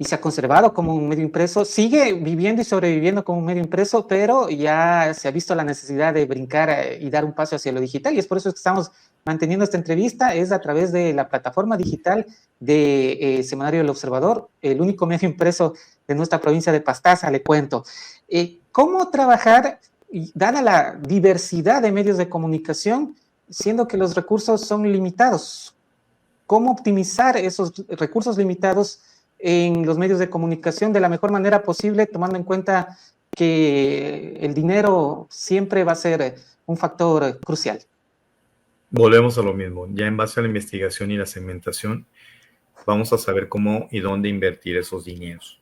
y se ha conservado como un medio impreso, sigue viviendo y sobreviviendo como un medio impreso, pero ya se ha visto la necesidad de brincar y dar un paso hacia lo digital, y es por eso que estamos manteniendo esta entrevista, es a través de la plataforma digital de Semanario del Observador, el único medio impreso de nuestra provincia de Pastaza, le cuento. ¿Cómo trabajar, dada la diversidad de medios de comunicación, siendo que los recursos son limitados? ¿Cómo optimizar esos recursos limitados en los medios de comunicación de la mejor manera posible, tomando en cuenta que el dinero siempre va a ser un factor crucial? Volvemos a lo mismo. Ya en base a la investigación y la segmentación, vamos a saber cómo y dónde invertir esos dineros,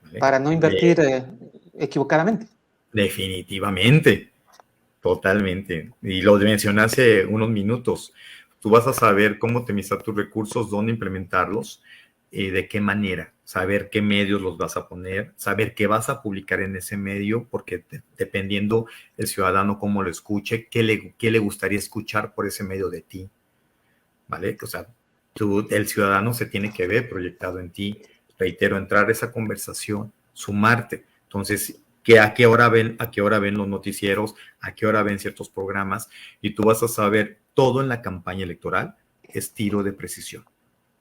¿vale? Para no invertir equivocadamente. Definitivamente, totalmente. Y lo mencioné hace unos minutos. Tú vas a saber cómo optimizar tus recursos, dónde implementarlos, de qué manera, saber qué medios los vas a poner, saber qué vas a publicar en ese medio, porque dependiendo el ciudadano cómo lo escuche, qué le gustaría escuchar por ese medio de ti, ¿vale? O sea, el ciudadano se tiene que ver proyectado en ti. Reitero, entrar a esa conversación, sumarte. Entonces, a qué hora ven los noticieros, a qué hora ven ciertos programas, y tú vas a saber todo en la campaña electoral, es tiro de precisión.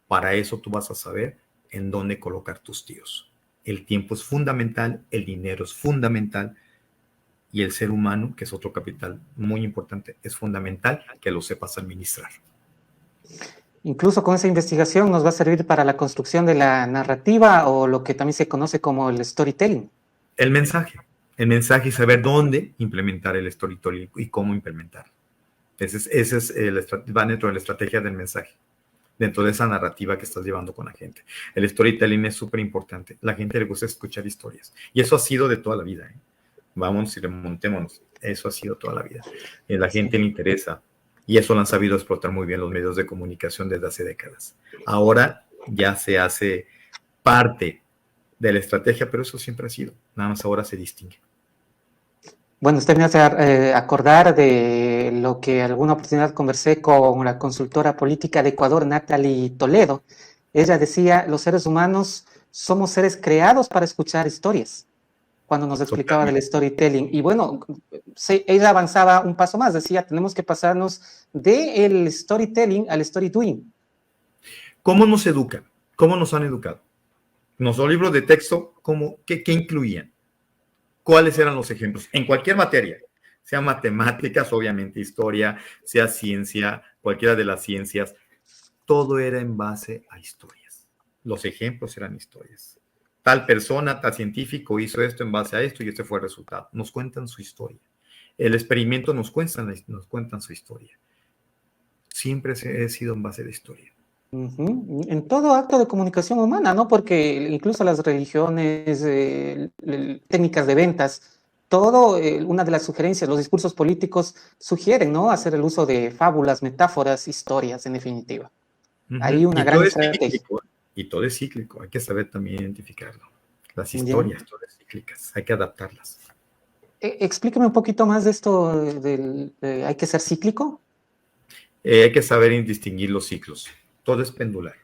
Para eso tú vas a saber en dónde colocar tus tiros. El tiempo es fundamental, el dinero es fundamental, y el ser humano, que es otro capital muy importante, es fundamental que lo sepas administrar. Incluso con esa investigación nos va a servir para la construcción de la narrativa o lo que también se conoce como el storytelling. El mensaje y saber dónde implementar el storytelling y cómo implementarlo. Va dentro de la estrategia del mensaje, dentro de esa narrativa que estás llevando con la gente. El storytelling es súper importante. La gente le gusta escuchar historias. Y eso ha sido de toda la vida, ¿eh? Vamos y remontémonos. Eso ha sido toda la vida. Y a la gente le interesa. Y eso lo han sabido explotar muy bien los medios de comunicación desde hace décadas. Ahora ya se hace parte de la estrategia, pero eso siempre ha sido. Nada más ahora se distingue. Bueno, usted me hace acordar de lo que alguna oportunidad conversé con la consultora política de Ecuador, Natalie Toledo. Ella decía, los seres humanos somos seres creados para escuchar historias, cuando nos explicaba del storytelling. Y bueno, ella avanzaba un paso más, decía, tenemos que pasarnos del storytelling al story doing. ¿Cómo nos educan? ¿Cómo nos han educado? Nuestros libros de texto, ¿qué incluían? ¿Cuáles eran los ejemplos? En cualquier materia, sea matemáticas, obviamente historia, sea ciencia, cualquiera de las ciencias, todo era en base a historias. Los ejemplos eran historias. Tal persona, tal científico hizo esto en base a esto y este fue el resultado. Nos cuentan su historia. El experimento nos cuentan su historia. Siempre ha sido en base de historia. En todo acto de comunicación humana, ¿no? Porque incluso las religiones, técnicas de ventas, todo, una de las sugerencias, los discursos políticos sugieren, ¿no? Hacer el uso de fábulas, metáforas, historias, en definitiva. Hay una gran estrategia. Y todo es cíclico, hay que saber también identificarlo. Las historias, todas cíclicas, hay que adaptarlas. Explícame un poquito más de esto, ¿hay que ser cíclico? Hay que saber distinguir los ciclos. Todo es pendular.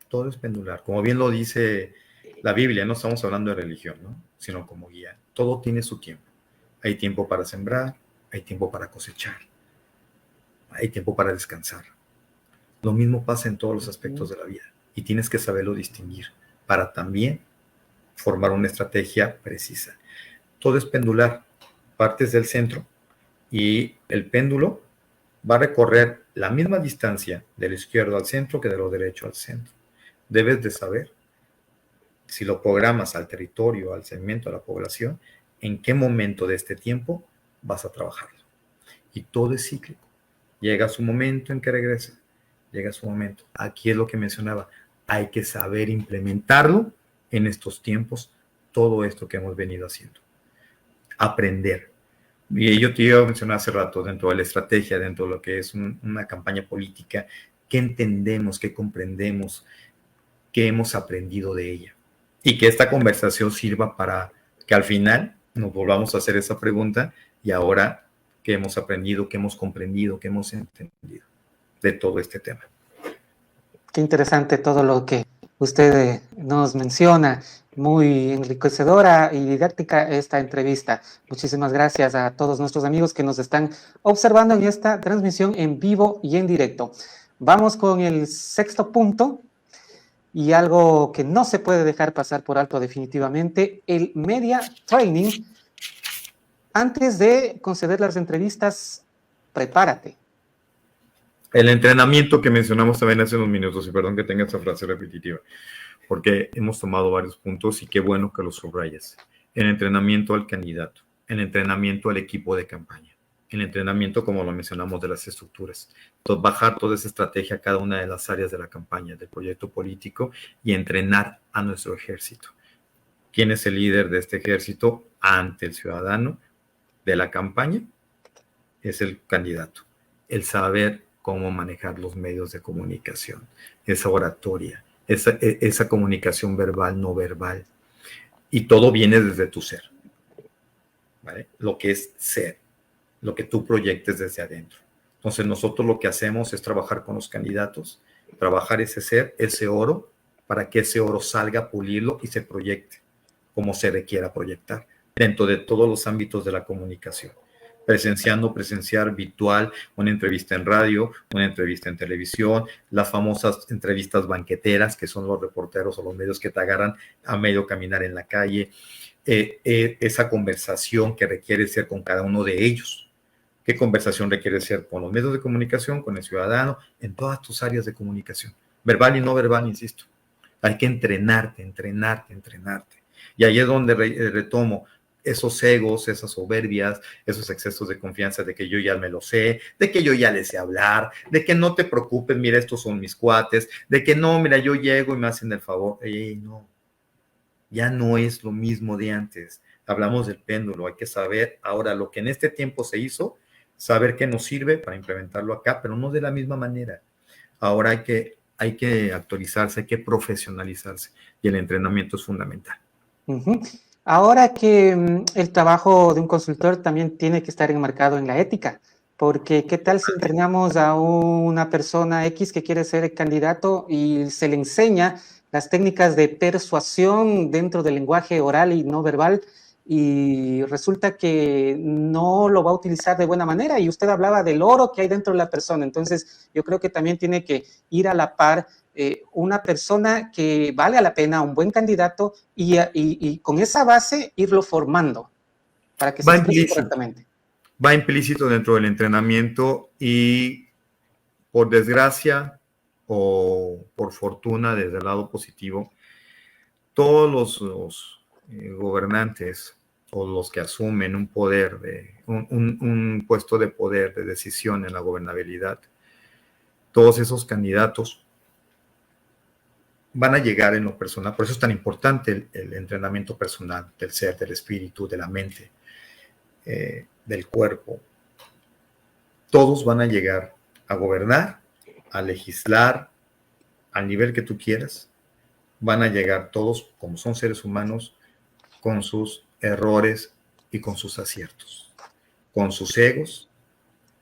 Todo es pendular. Como bien lo dice la Biblia, no estamos hablando de religión, ¿no? Sino como guía. Todo tiene su tiempo. Hay tiempo para sembrar, hay tiempo para cosechar, hay tiempo para descansar. Lo mismo pasa en todos los aspectos de la vida y tienes que saberlo distinguir para también formar una estrategia precisa. Todo es pendular. Partes del centro y el péndulo va a recorrer la misma distancia de lo izquierdo al centro que de lo derecho al centro. Debes de saber, si lo programas al territorio, al segmento, a la población, en qué momento de este tiempo vas a trabajarlo. Y todo es cíclico. Llega su momento en que regresa. Llega su momento. Aquí es lo que mencionaba. Hay que saber implementarlo en estos tiempos, todo esto que hemos venido haciendo. Aprender. Y yo te iba a mencionar hace rato, dentro de la estrategia, dentro de lo que es una campaña política, qué entendemos, qué comprendemos, qué hemos aprendido de ella. Y que esta conversación sirva para que al final nos volvamos a hacer esa pregunta y ahora qué hemos aprendido, qué hemos comprendido, qué hemos entendido de todo este tema. Qué interesante todo lo que usted nos menciona. Muy enriquecedora y didáctica esta entrevista. Muchísimas gracias a todos nuestros amigos que nos están observando en esta transmisión en vivo y en directo. Vamos con el sexto punto y algo que no se puede dejar pasar por alto definitivamente, el media training. Antes de conceder las entrevistas, prepárate. El entrenamiento que mencionamos también hace unos minutos, y perdón que tenga esta frase repetitiva, porque hemos tomado varios puntos y qué bueno que los subrayes. El entrenamiento al candidato, el entrenamiento al equipo de campaña, el entrenamiento, como lo mencionamos, de las estructuras. Entonces, bajar toda esa estrategia a cada una de las áreas de la campaña, del proyecto político y entrenar a nuestro ejército. ¿Quién es el líder de este ejército ante el ciudadano de la campaña? Es el candidato. El saber cómo manejar los medios de comunicación, esa oratoria, esa comunicación verbal, no verbal. Y todo viene desde tu ser, ¿vale? Lo que es ser, lo que tú proyectes desde adentro. Entonces nosotros lo que hacemos es trabajar con los candidatos, trabajar ese ser, ese oro, para que ese oro salga, pulirlo y se proyecte como se le quiera proyectar dentro de todos los ámbitos de la comunicación. Presenciar, virtual, una entrevista en radio, una entrevista en televisión, las famosas entrevistas banqueteras, que son los reporteros o los medios que te agarran a medio caminar en la calle, esa conversación que requiere ser con cada uno de ellos. ¿Qué conversación requiere ser con los medios de comunicación, con el ciudadano, en todas tus áreas de comunicación? Verbal y no verbal, insisto. Hay que entrenarte. Y ahí es donde retomo esos egos, esas soberbias, esos excesos de confianza de que yo ya me lo sé, de que yo ya les sé hablar, de que no te preocupes, mira, estos son mis cuates, de que no, mira, yo llego y me hacen el favor. No, ya no es lo mismo de antes. Hablamos del péndulo, hay que saber ahora lo que en este tiempo se hizo, saber qué nos sirve para implementarlo acá, pero no de la misma manera. Ahora hay que actualizarse, hay que profesionalizarse y el entrenamiento es fundamental. Uh-huh. Ahora que el trabajo de un consultor también tiene que estar enmarcado en la ética, porque ¿qué tal si entrenamos a una persona X que quiere ser candidato y se le enseña las técnicas de persuasión dentro del lenguaje oral y no verbal y resulta que no lo va a utilizar de buena manera? Y usted hablaba del oro que hay dentro de la persona, entonces yo creo que también tiene que ir a la par una persona que vale la pena, un buen candidato, y con esa base irlo formando para que se exprese correctamente. Va implícito dentro del entrenamiento y por desgracia o por fortuna, desde el lado positivo, todos los gobernantes o los que asumen un poder, un puesto de poder, de decisión en la gobernabilidad, todos esos candidatos van a llegar en lo personal. Por eso es tan importante el entrenamiento personal del ser, del espíritu, de la mente, del cuerpo. Todos van a llegar a gobernar, a legislar, al nivel que tú quieras. Van a llegar todos, como son seres humanos, con sus errores y con sus aciertos, con sus egos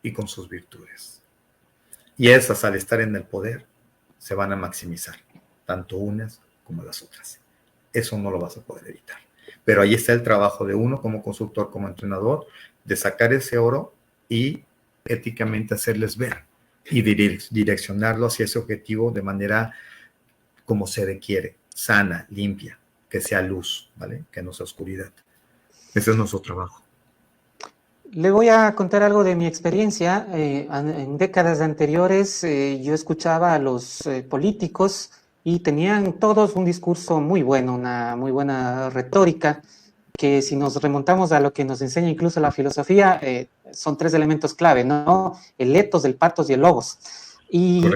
y con sus virtudes. Y esas, al estar en el poder, se van a maximizar, tanto unas como las otras. Eso no lo vas a poder evitar. Pero ahí está el trabajo de uno como consultor, como entrenador, de sacar ese oro y éticamente hacerles ver y direccionarlo hacia ese objetivo de manera como se requiere, sana, limpia, que sea luz, ¿vale? Que no sea oscuridad. Ese es nuestro trabajo. Le voy a contar algo de mi experiencia. En décadas anteriores yo escuchaba a los políticos y tenían todos un discurso muy bueno, una muy buena retórica, que si nos remontamos a lo que nos enseña incluso la filosofía, son tres elementos clave, ¿no? El ethos, el pathos y el logos.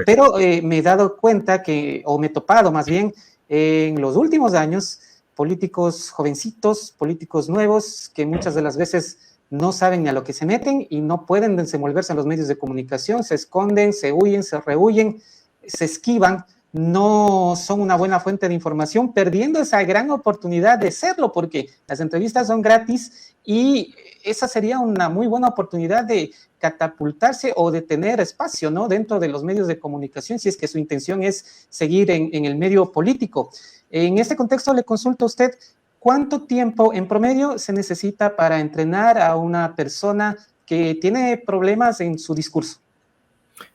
Pero me he dado cuenta o me he topado más bien en los últimos años, políticos jovencitos, políticos nuevos, que muchas de las veces no saben ni a lo que se meten y no pueden desenvolverse en los medios de comunicación, se esconden, se huyen, se rehuyen, se esquivan no son una buena fuente de información, perdiendo esa gran oportunidad de serlo, porque las entrevistas son gratis y esa sería una muy buena oportunidad de catapultarse o de tener espacio, ¿no?, dentro de los medios de comunicación, si es que su intención es seguir en el medio político. En este contexto le consulto a usted, ¿cuánto tiempo en promedio se necesita para entrenar a una persona que tiene problemas en su discurso?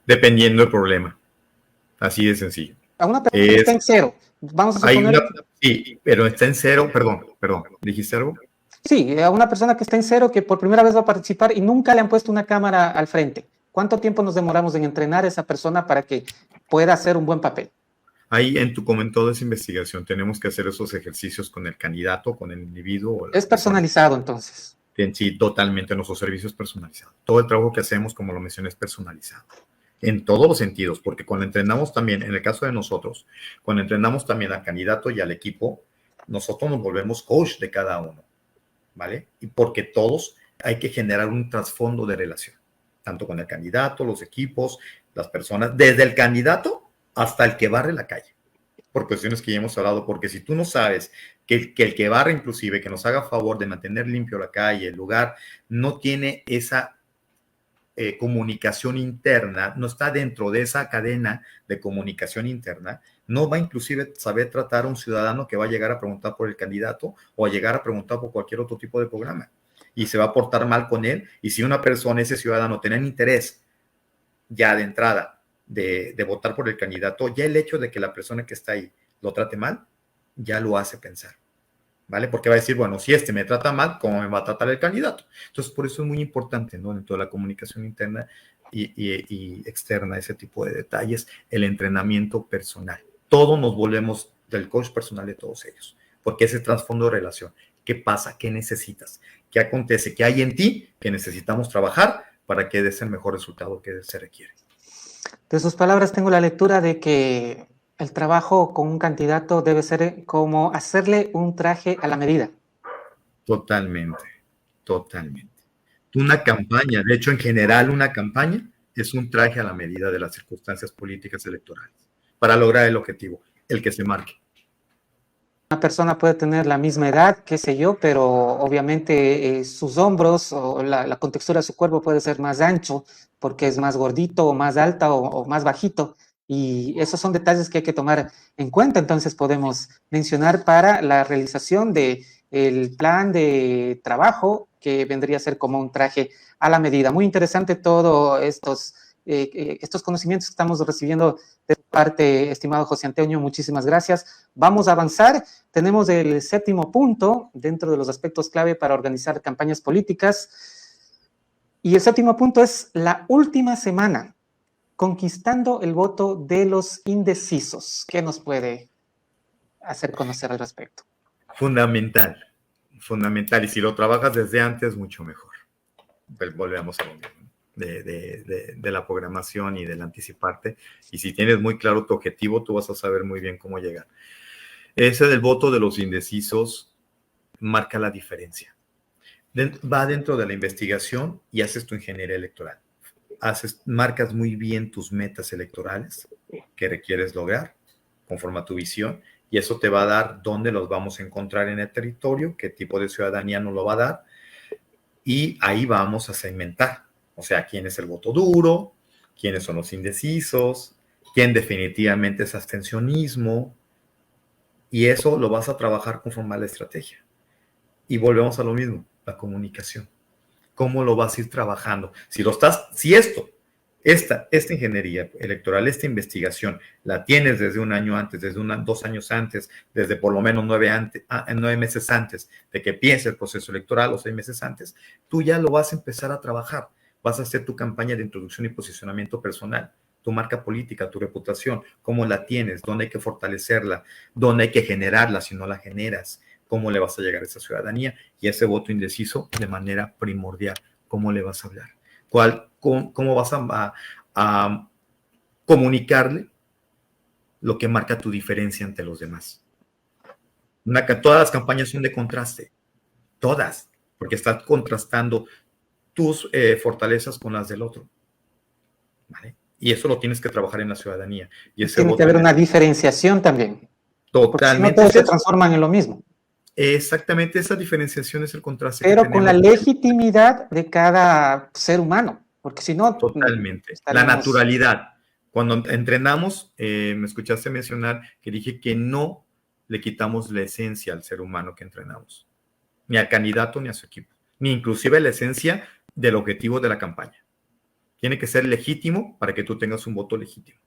Dependiendo del problema. Así de sencillo. A una persona que está en cero. Vamos a suponer... Sí, pero está en cero, perdón, ¿dijiste algo? Sí, a una persona que está en cero, que por primera vez va a participar y nunca le han puesto una cámara al frente. ¿Cuánto tiempo nos demoramos en entrenar a esa persona para que pueda hacer un buen papel? Ahí, como en toda esa investigación, tenemos que hacer esos ejercicios con el candidato, con el individuo. Es personalizado, entonces. Sí, totalmente. Nuestro servicio es personalizado. Todo el trabajo que hacemos, como lo mencioné, es personalizado. En todos los sentidos, porque cuando entrenamos también, en el caso de nosotros, cuando entrenamos también al candidato y al equipo, nosotros nos volvemos coach de cada uno, ¿vale? Y porque todos hay que generar un trasfondo de relación, tanto con el candidato, los equipos, las personas, desde el candidato hasta el que barre la calle, por cuestiones que ya hemos hablado, porque si tú no sabes que el que barre, inclusive, que nos haga favor de mantener limpio la calle, el lugar, no tiene esa comunicación interna, no está dentro de esa cadena de comunicación interna, no va inclusive saber tratar a un ciudadano que va a llegar a preguntar por el candidato o a llegar a preguntar por cualquier otro tipo de programa y se va a portar mal con él. Y si una persona, ese ciudadano, tiene interés ya de entrada de votar por el candidato, ya el hecho de que la persona que está ahí lo trate mal, ya lo hace pensar, ¿vale? Porque va a decir, bueno, si este me trata mal, ¿cómo me va a tratar el candidato? Entonces, por eso es muy importante, ¿no?, dentro de la comunicación interna y externa, ese tipo de detalles, el entrenamiento personal. Todos nos volvemos del coach personal de todos ellos, porque ese trasfondo de relación, ¿qué pasa? ¿Qué necesitas? ¿Qué acontece? ¿Qué hay en ti que necesitamos trabajar para que des el mejor resultado que se requiere? De sus palabras tengo la lectura de que el trabajo con un candidato debe ser como hacerle un traje a la medida. Totalmente, totalmente. Una campaña, de hecho, en general, una campaña es un traje a la medida de las circunstancias políticas electorales para lograr el objetivo, el que se marque. Una persona puede tener la misma edad, qué sé yo, pero obviamente sus hombros o la contextura de su cuerpo puede ser más ancho porque es más gordito o más alta o más bajito. Y esos son detalles que hay que tomar en cuenta. Entonces podemos mencionar para la realización del plan de trabajo que vendría a ser como un traje a la medida. Muy interesante todos estos conocimientos que estamos recibiendo de parte, estimado José Antonio. Muchísimas gracias. Vamos a avanzar. Tenemos el séptimo punto dentro de los aspectos clave para organizar campañas políticas. Y el séptimo punto es la última semana, conquistando el voto de los indecisos. ¿Qué nos puede hacer conocer al respecto? Fundamental, fundamental. Y si lo trabajas desde antes, mucho mejor. Pues volvemos a lo mismo. De la programación y del anticiparte. Y si tienes muy claro tu objetivo, tú vas a saber muy bien cómo llegar. Ese del voto de los indecisos marca la diferencia. Va dentro de la investigación y haces tu ingeniería electoral. Marcas muy bien tus metas electorales que requieres lograr conforme a tu visión y eso te va a dar dónde los vamos a encontrar en el territorio, qué tipo de ciudadanía nos lo va a dar y ahí vamos a segmentar. O sea, quién es el voto duro, quiénes son los indecisos, quién definitivamente es abstencionismo. Y eso lo vas a trabajar conforme a la estrategia. Y volvemos a lo mismo, la comunicación. ¿Cómo lo vas a ir trabajando? Si esta ingeniería electoral, esta investigación, la tienes desde un año antes, desde 2 años antes, desde por lo menos 9 meses antes de que empiece el proceso electoral o 6 meses antes, tú ya lo vas a empezar a trabajar. Vas a hacer tu campaña de introducción y posicionamiento personal, tu marca política, tu reputación, cómo la tienes, dónde hay que fortalecerla, dónde hay que generarla si no la generas, cómo le vas a llegar a esa ciudadanía y a ese voto indeciso de manera primordial, cómo le vas a hablar, cómo vas a comunicarle lo que marca tu diferencia ante los demás. Todas las campañas son de contraste, todas, porque estás contrastando tus fortalezas con las del otro, ¿vale? Y eso lo tienes que trabajar en la ciudadanía. Y ese Tiene que voto haber una diferenciación también. Porque si no, totalmente todos se es eso. transforman en lo mismo. Exactamente, esa diferenciación es el contraste que Pero con la tenemos. legitimidad de cada ser humano. Porque si no, Totalmente. La estaríamos... naturalidad. Cuando entrenamos, me escuchaste mencionar que dije que no le quitamos la esencia al ser humano que entrenamos, ni al candidato ni a su equipo, ni inclusive la esencia del objetivo de la campaña. Tiene que ser legítimo para que tú tengas un voto legítimo.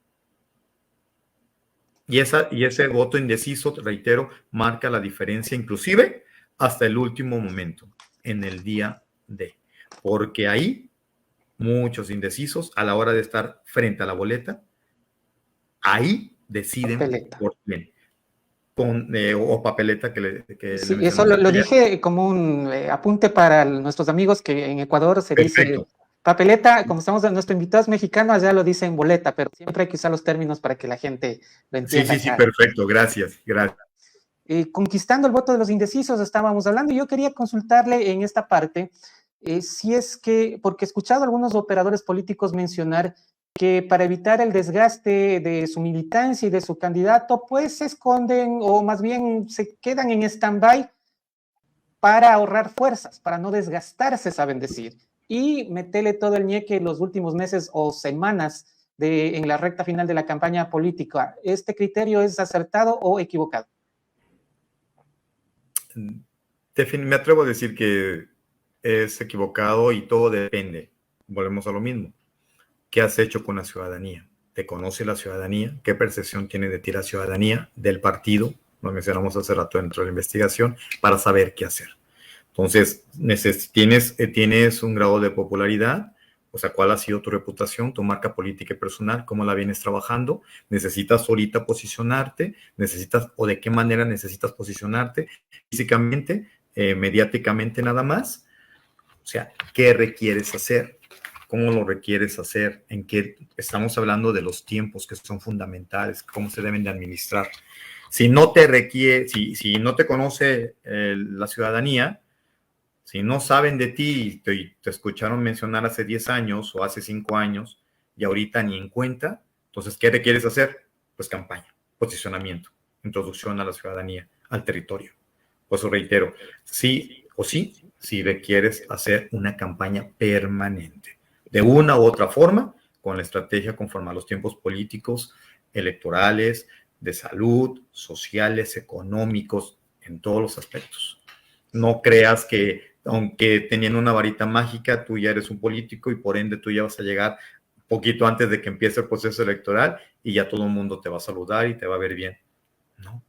Y ese voto indeciso, reitero, marca la diferencia, inclusive hasta el último momento, en el día D. Porque ahí muchos indecisos, a la hora de estar frente a la boleta, ahí deciden Papeleta. por quién. O papeleta que le Sí, eso mencionaste. lo dije como un apunte para nuestros amigos que en Ecuador se dice Perfecto. papeleta, como estamos, nuestro invitado es mexicano, allá lo dicen boleta, pero siempre hay que usar los términos para que la gente lo Sí, entienda sí, sí, acá. perfecto. Gracias, gracias. Conquistando el voto de los indecisos estábamos hablando, y yo quería consultarle en esta parte, si es que, porque he escuchado a algunos operadores políticos mencionar que para evitar el desgaste de su militancia y de su candidato, pues se esconden o más bien se quedan en stand-by para ahorrar fuerzas, para no desgastarse, saben decir, y meterle todo el ñeque en los últimos meses o semanas en la recta final de la campaña política. ¿Este criterio es acertado o equivocado? Me atrevo a decir que es equivocado y todo depende. Volvemos a lo mismo. ¿Qué has hecho con la ciudadanía? ¿Te conoce la ciudadanía? ¿Qué percepción tiene de ti la ciudadanía, del partido? Lo mencionamos hace rato dentro de la investigación, para saber qué hacer. Entonces, tienes un grado de popularidad, o sea, ¿cuál ha sido tu reputación, tu marca política y personal? ¿Cómo la vienes trabajando? ¿Necesitas ahorita posicionarte? ¿O de qué manera necesitas posicionarte? Físicamente, mediáticamente nada más. O sea, ¿qué requieres hacer? ¿Cómo lo requieres hacer? ¿En qué estamos hablando de los tiempos que son fundamentales? ¿Cómo se deben de administrar? Si no te si no te conoce la ciudadanía, si no saben de ti y te escucharon mencionar hace 10 años o hace 5 años y ahorita ni en cuenta, entonces, ¿qué requieres hacer? Pues campaña, posicionamiento, introducción a la ciudadanía, al territorio. Por eso reitero, sí o sí, si requieres hacer una campaña permanente, de una u otra forma, con la estrategia conforme a los tiempos políticos, electorales, de salud, sociales, económicos, en todos los aspectos. No creas que, aunque teniendo una varita mágica, tú ya eres un político y por ende tú ya vas a llegar poquito antes de que empiece el proceso electoral y ya todo el mundo te va a saludar y te va a ver bien. No.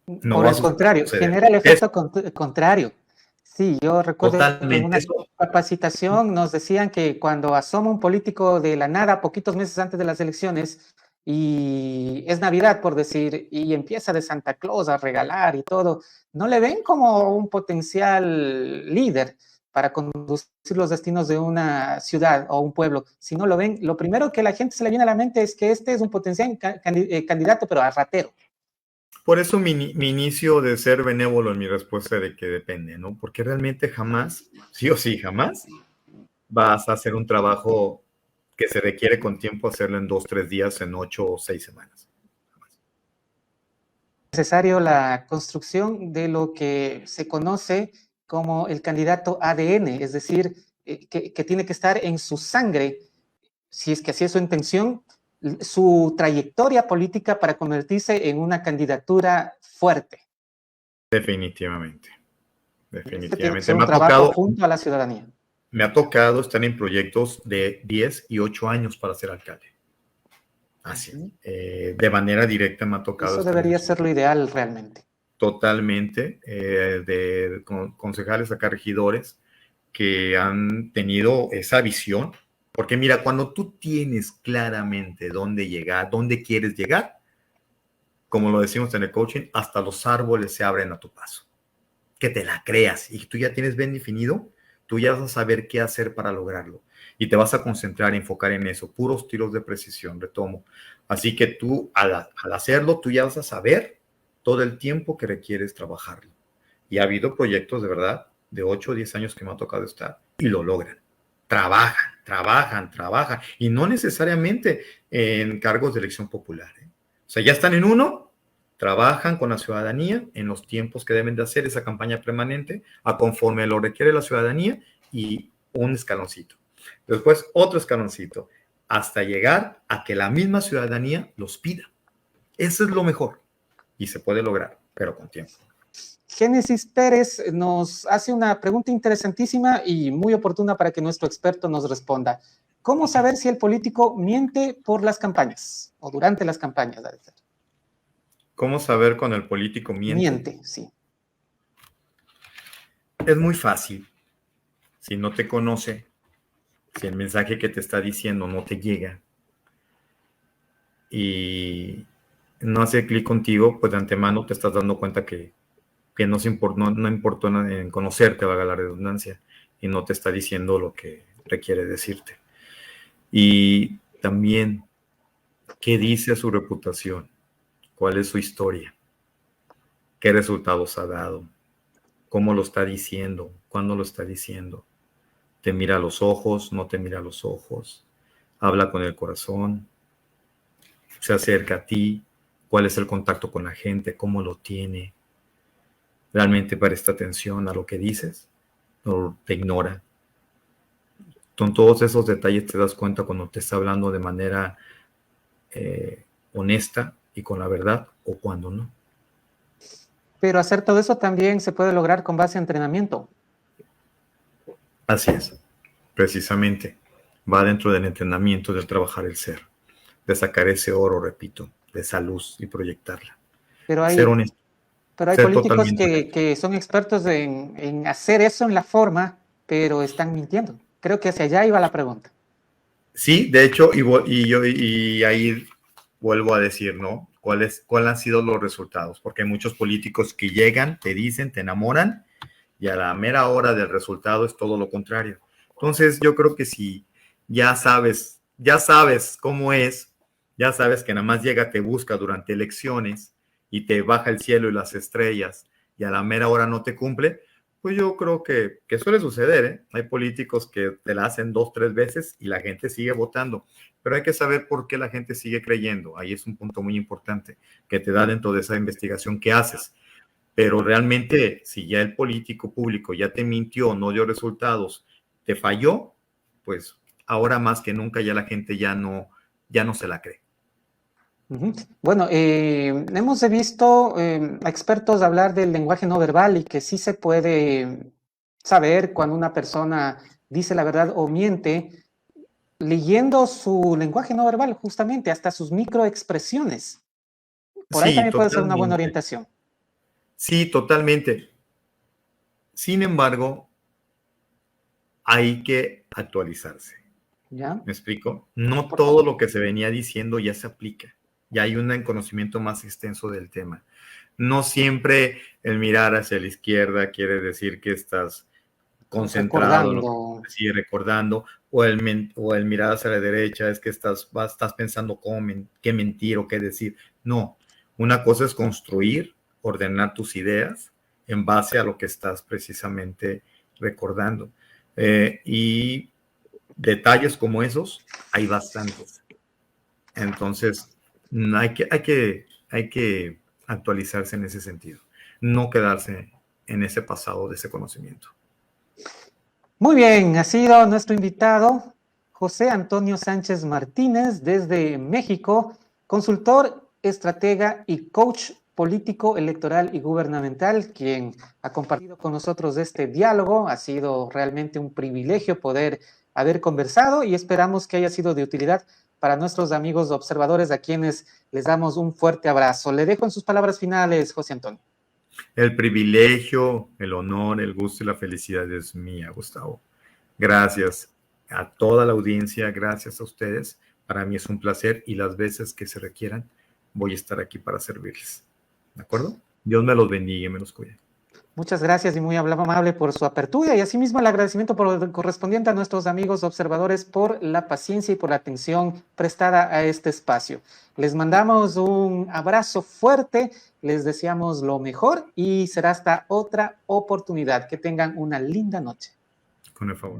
No Por va a el contrario, suceder. genera el Es efecto contrario. Sí, yo recuerdo que en totalmente una eso. capacitación nos decían que cuando asoma un político de la nada, poquitos meses antes de las elecciones, y es Navidad, por decir, y empieza de Santa Claus a regalar y todo, no le ven como un potencial líder para conducir los destinos de una ciudad o un pueblo, sino lo ven, lo primero que a la gente se le viene a la mente es que este es un potencial candidato, pero a ratero. Por eso mi inicio de ser benévolo en mi respuesta de que depende, ¿no? Porque realmente jamás, sí o sí, jamás vas a hacer un trabajo que se requiere con tiempo hacerlo en 2, 3 días, en 8 o 6 semanas. Necesario la construcción de lo que se conoce como el candidato ADN, es decir, que tiene que estar en su sangre, si es que así es su intención, su trayectoria política para convertirse en una candidatura fuerte. Definitivamente, Este tiene que definitivamente. ser un trabajo junto a la ciudadanía. Me ha tocado estar en proyectos de 10 y 8 años para ser alcalde. Así, de manera directa me ha tocado Eso estar en debería eso. ser lo ideal realmente. Totalmente, de concejales acá, regidores, que han tenido esa visión. Porque mira, cuando tú tienes claramente dónde llegar, dónde quieres llegar, como lo decimos en el coaching, hasta los árboles se abren a tu paso. Que te la creas y tú ya tienes bien definido, tú ya vas a saber qué hacer para lograrlo. Y te vas a concentrar, enfocar en eso, puros tiros de precisión, retomo. Así que tú, al hacerlo, tú ya vas a saber todo el tiempo que requieres trabajarlo. Y ha habido proyectos de verdad de 8 o 10 años que me ha tocado estar y lo logran. Trabajan, trabajan, y no necesariamente en cargos de elección popular, ¿eh? O sea, ya están en uno, trabajan con la ciudadanía en los tiempos que deben de hacer esa campaña permanente, a conforme lo requiere la ciudadanía, y un escaloncito. Después otro escaloncito, hasta llegar a que la misma ciudadanía los pida. Eso es lo mejor, y se puede lograr, pero con tiempo. Génesis Pérez nos hace una pregunta interesantísima y muy oportuna para que nuestro experto nos responda. ¿Cómo saber si el político miente por las campañas o durante las campañas? ¿Cómo saber cuando el político miente? Miente, sí. Es muy fácil. Si no te conoce, si el mensaje que te está diciendo no te llega y no hace clic contigo, pues de antemano te estás dando cuenta que no importó en conocerte, valga la redundancia, y no te está diciendo lo que requiere decirte. Y también, ¿qué dice su reputación? ¿Cuál es su historia? ¿Qué resultados ha dado? ¿Cómo lo está diciendo? ¿Cuándo lo está diciendo? ¿Te mira a los ojos? ¿No te mira a los ojos? ¿Habla con el corazón? ¿Se acerca a ti? ¿Cuál es el contacto con la gente? ¿Cómo lo tiene? ¿Realmente presta atención a lo que dices? ¿O te ignora? Con todos esos detalles te das cuenta cuando te está hablando de manera honesta y con la verdad, o cuando no. Pero hacer todo eso también se puede lograr con base a entrenamiento. Así es, precisamente. Va dentro del entrenamiento, del trabajar el ser, de sacar ese oro, repito, de esa luz y proyectarla. Pero hay, ser honesto. pero hay ser políticos totalmente que son expertos en hacer eso en la forma, pero están mintiendo. Creo que hacia allá iba la pregunta. Sí, de hecho, y ahí vuelvo a decir, ¿no? ¿Cuáles han sido los resultados? Porque hay muchos políticos que llegan, te dicen, te enamoran, y a la mera hora del resultado es todo lo contrario. Entonces, yo creo que si ya sabes cómo es, ya sabes que nada más llega, te busca durante elecciones y te baja el cielo y las estrellas, y a la mera hora no te cumple, pues yo creo que suele suceder, ¿eh? Hay políticos que te la hacen 2, 3 veces y la gente sigue votando, pero hay que saber por qué la gente sigue creyendo. Ahí es un punto muy importante que te da dentro de esa investigación que haces. Pero realmente, si ya el político público ya te mintió, no dio resultados, te falló, pues ahora más que nunca ya la gente ya no se la cree. Bueno, hemos visto a expertos hablar del lenguaje no verbal y que sí se puede saber cuando una persona dice la verdad o miente leyendo su lenguaje no verbal, justamente, hasta sus microexpresiones. Por ahí Sí, también puede ser una buena totalmente. orientación. Sí, totalmente. Sin embargo, hay que actualizarse. ¿Ya? ¿Me explico? No todo lo que se venía diciendo ya se aplica. Ya hay un conocimiento más extenso del tema. No siempre el mirar hacia la izquierda quiere decir que estás concentrado en lo que sigue recordando, o el mirar hacia la derecha es que estás pensando qué mentir o qué decir. No, una cosa es construir, ordenar tus ideas en base a lo que estás precisamente recordando. Y detalles como esos hay bastantes. Entonces, hay que actualizarse en ese sentido, no quedarse en ese pasado de ese conocimiento. Muy bien, ha sido nuestro invitado José Antonio Sánchez Martínez desde México, consultor, estratega y coach político, electoral y gubernamental, quien ha compartido con nosotros este diálogo. Ha sido realmente un privilegio poder haber conversado y esperamos que haya sido de utilidad para nuestros amigos observadores, a quienes les damos un fuerte abrazo. Le dejo en sus palabras finales, José Antonio. El privilegio, el honor, el gusto y la felicidad es mía, Gustavo. Gracias a toda la audiencia, gracias a ustedes. Para mí es un placer y las veces que se requieran voy a estar aquí para servirles. ¿De acuerdo? Dios me los bendiga y me los cuide. Muchas gracias y muy amable por su apertura, y asimismo el agradecimiento correspondiente a nuestros amigos observadores por la paciencia y por la atención prestada a este espacio. Les mandamos un abrazo fuerte, les deseamos lo mejor y será hasta otra oportunidad. Que tengan una linda noche. Con el favor.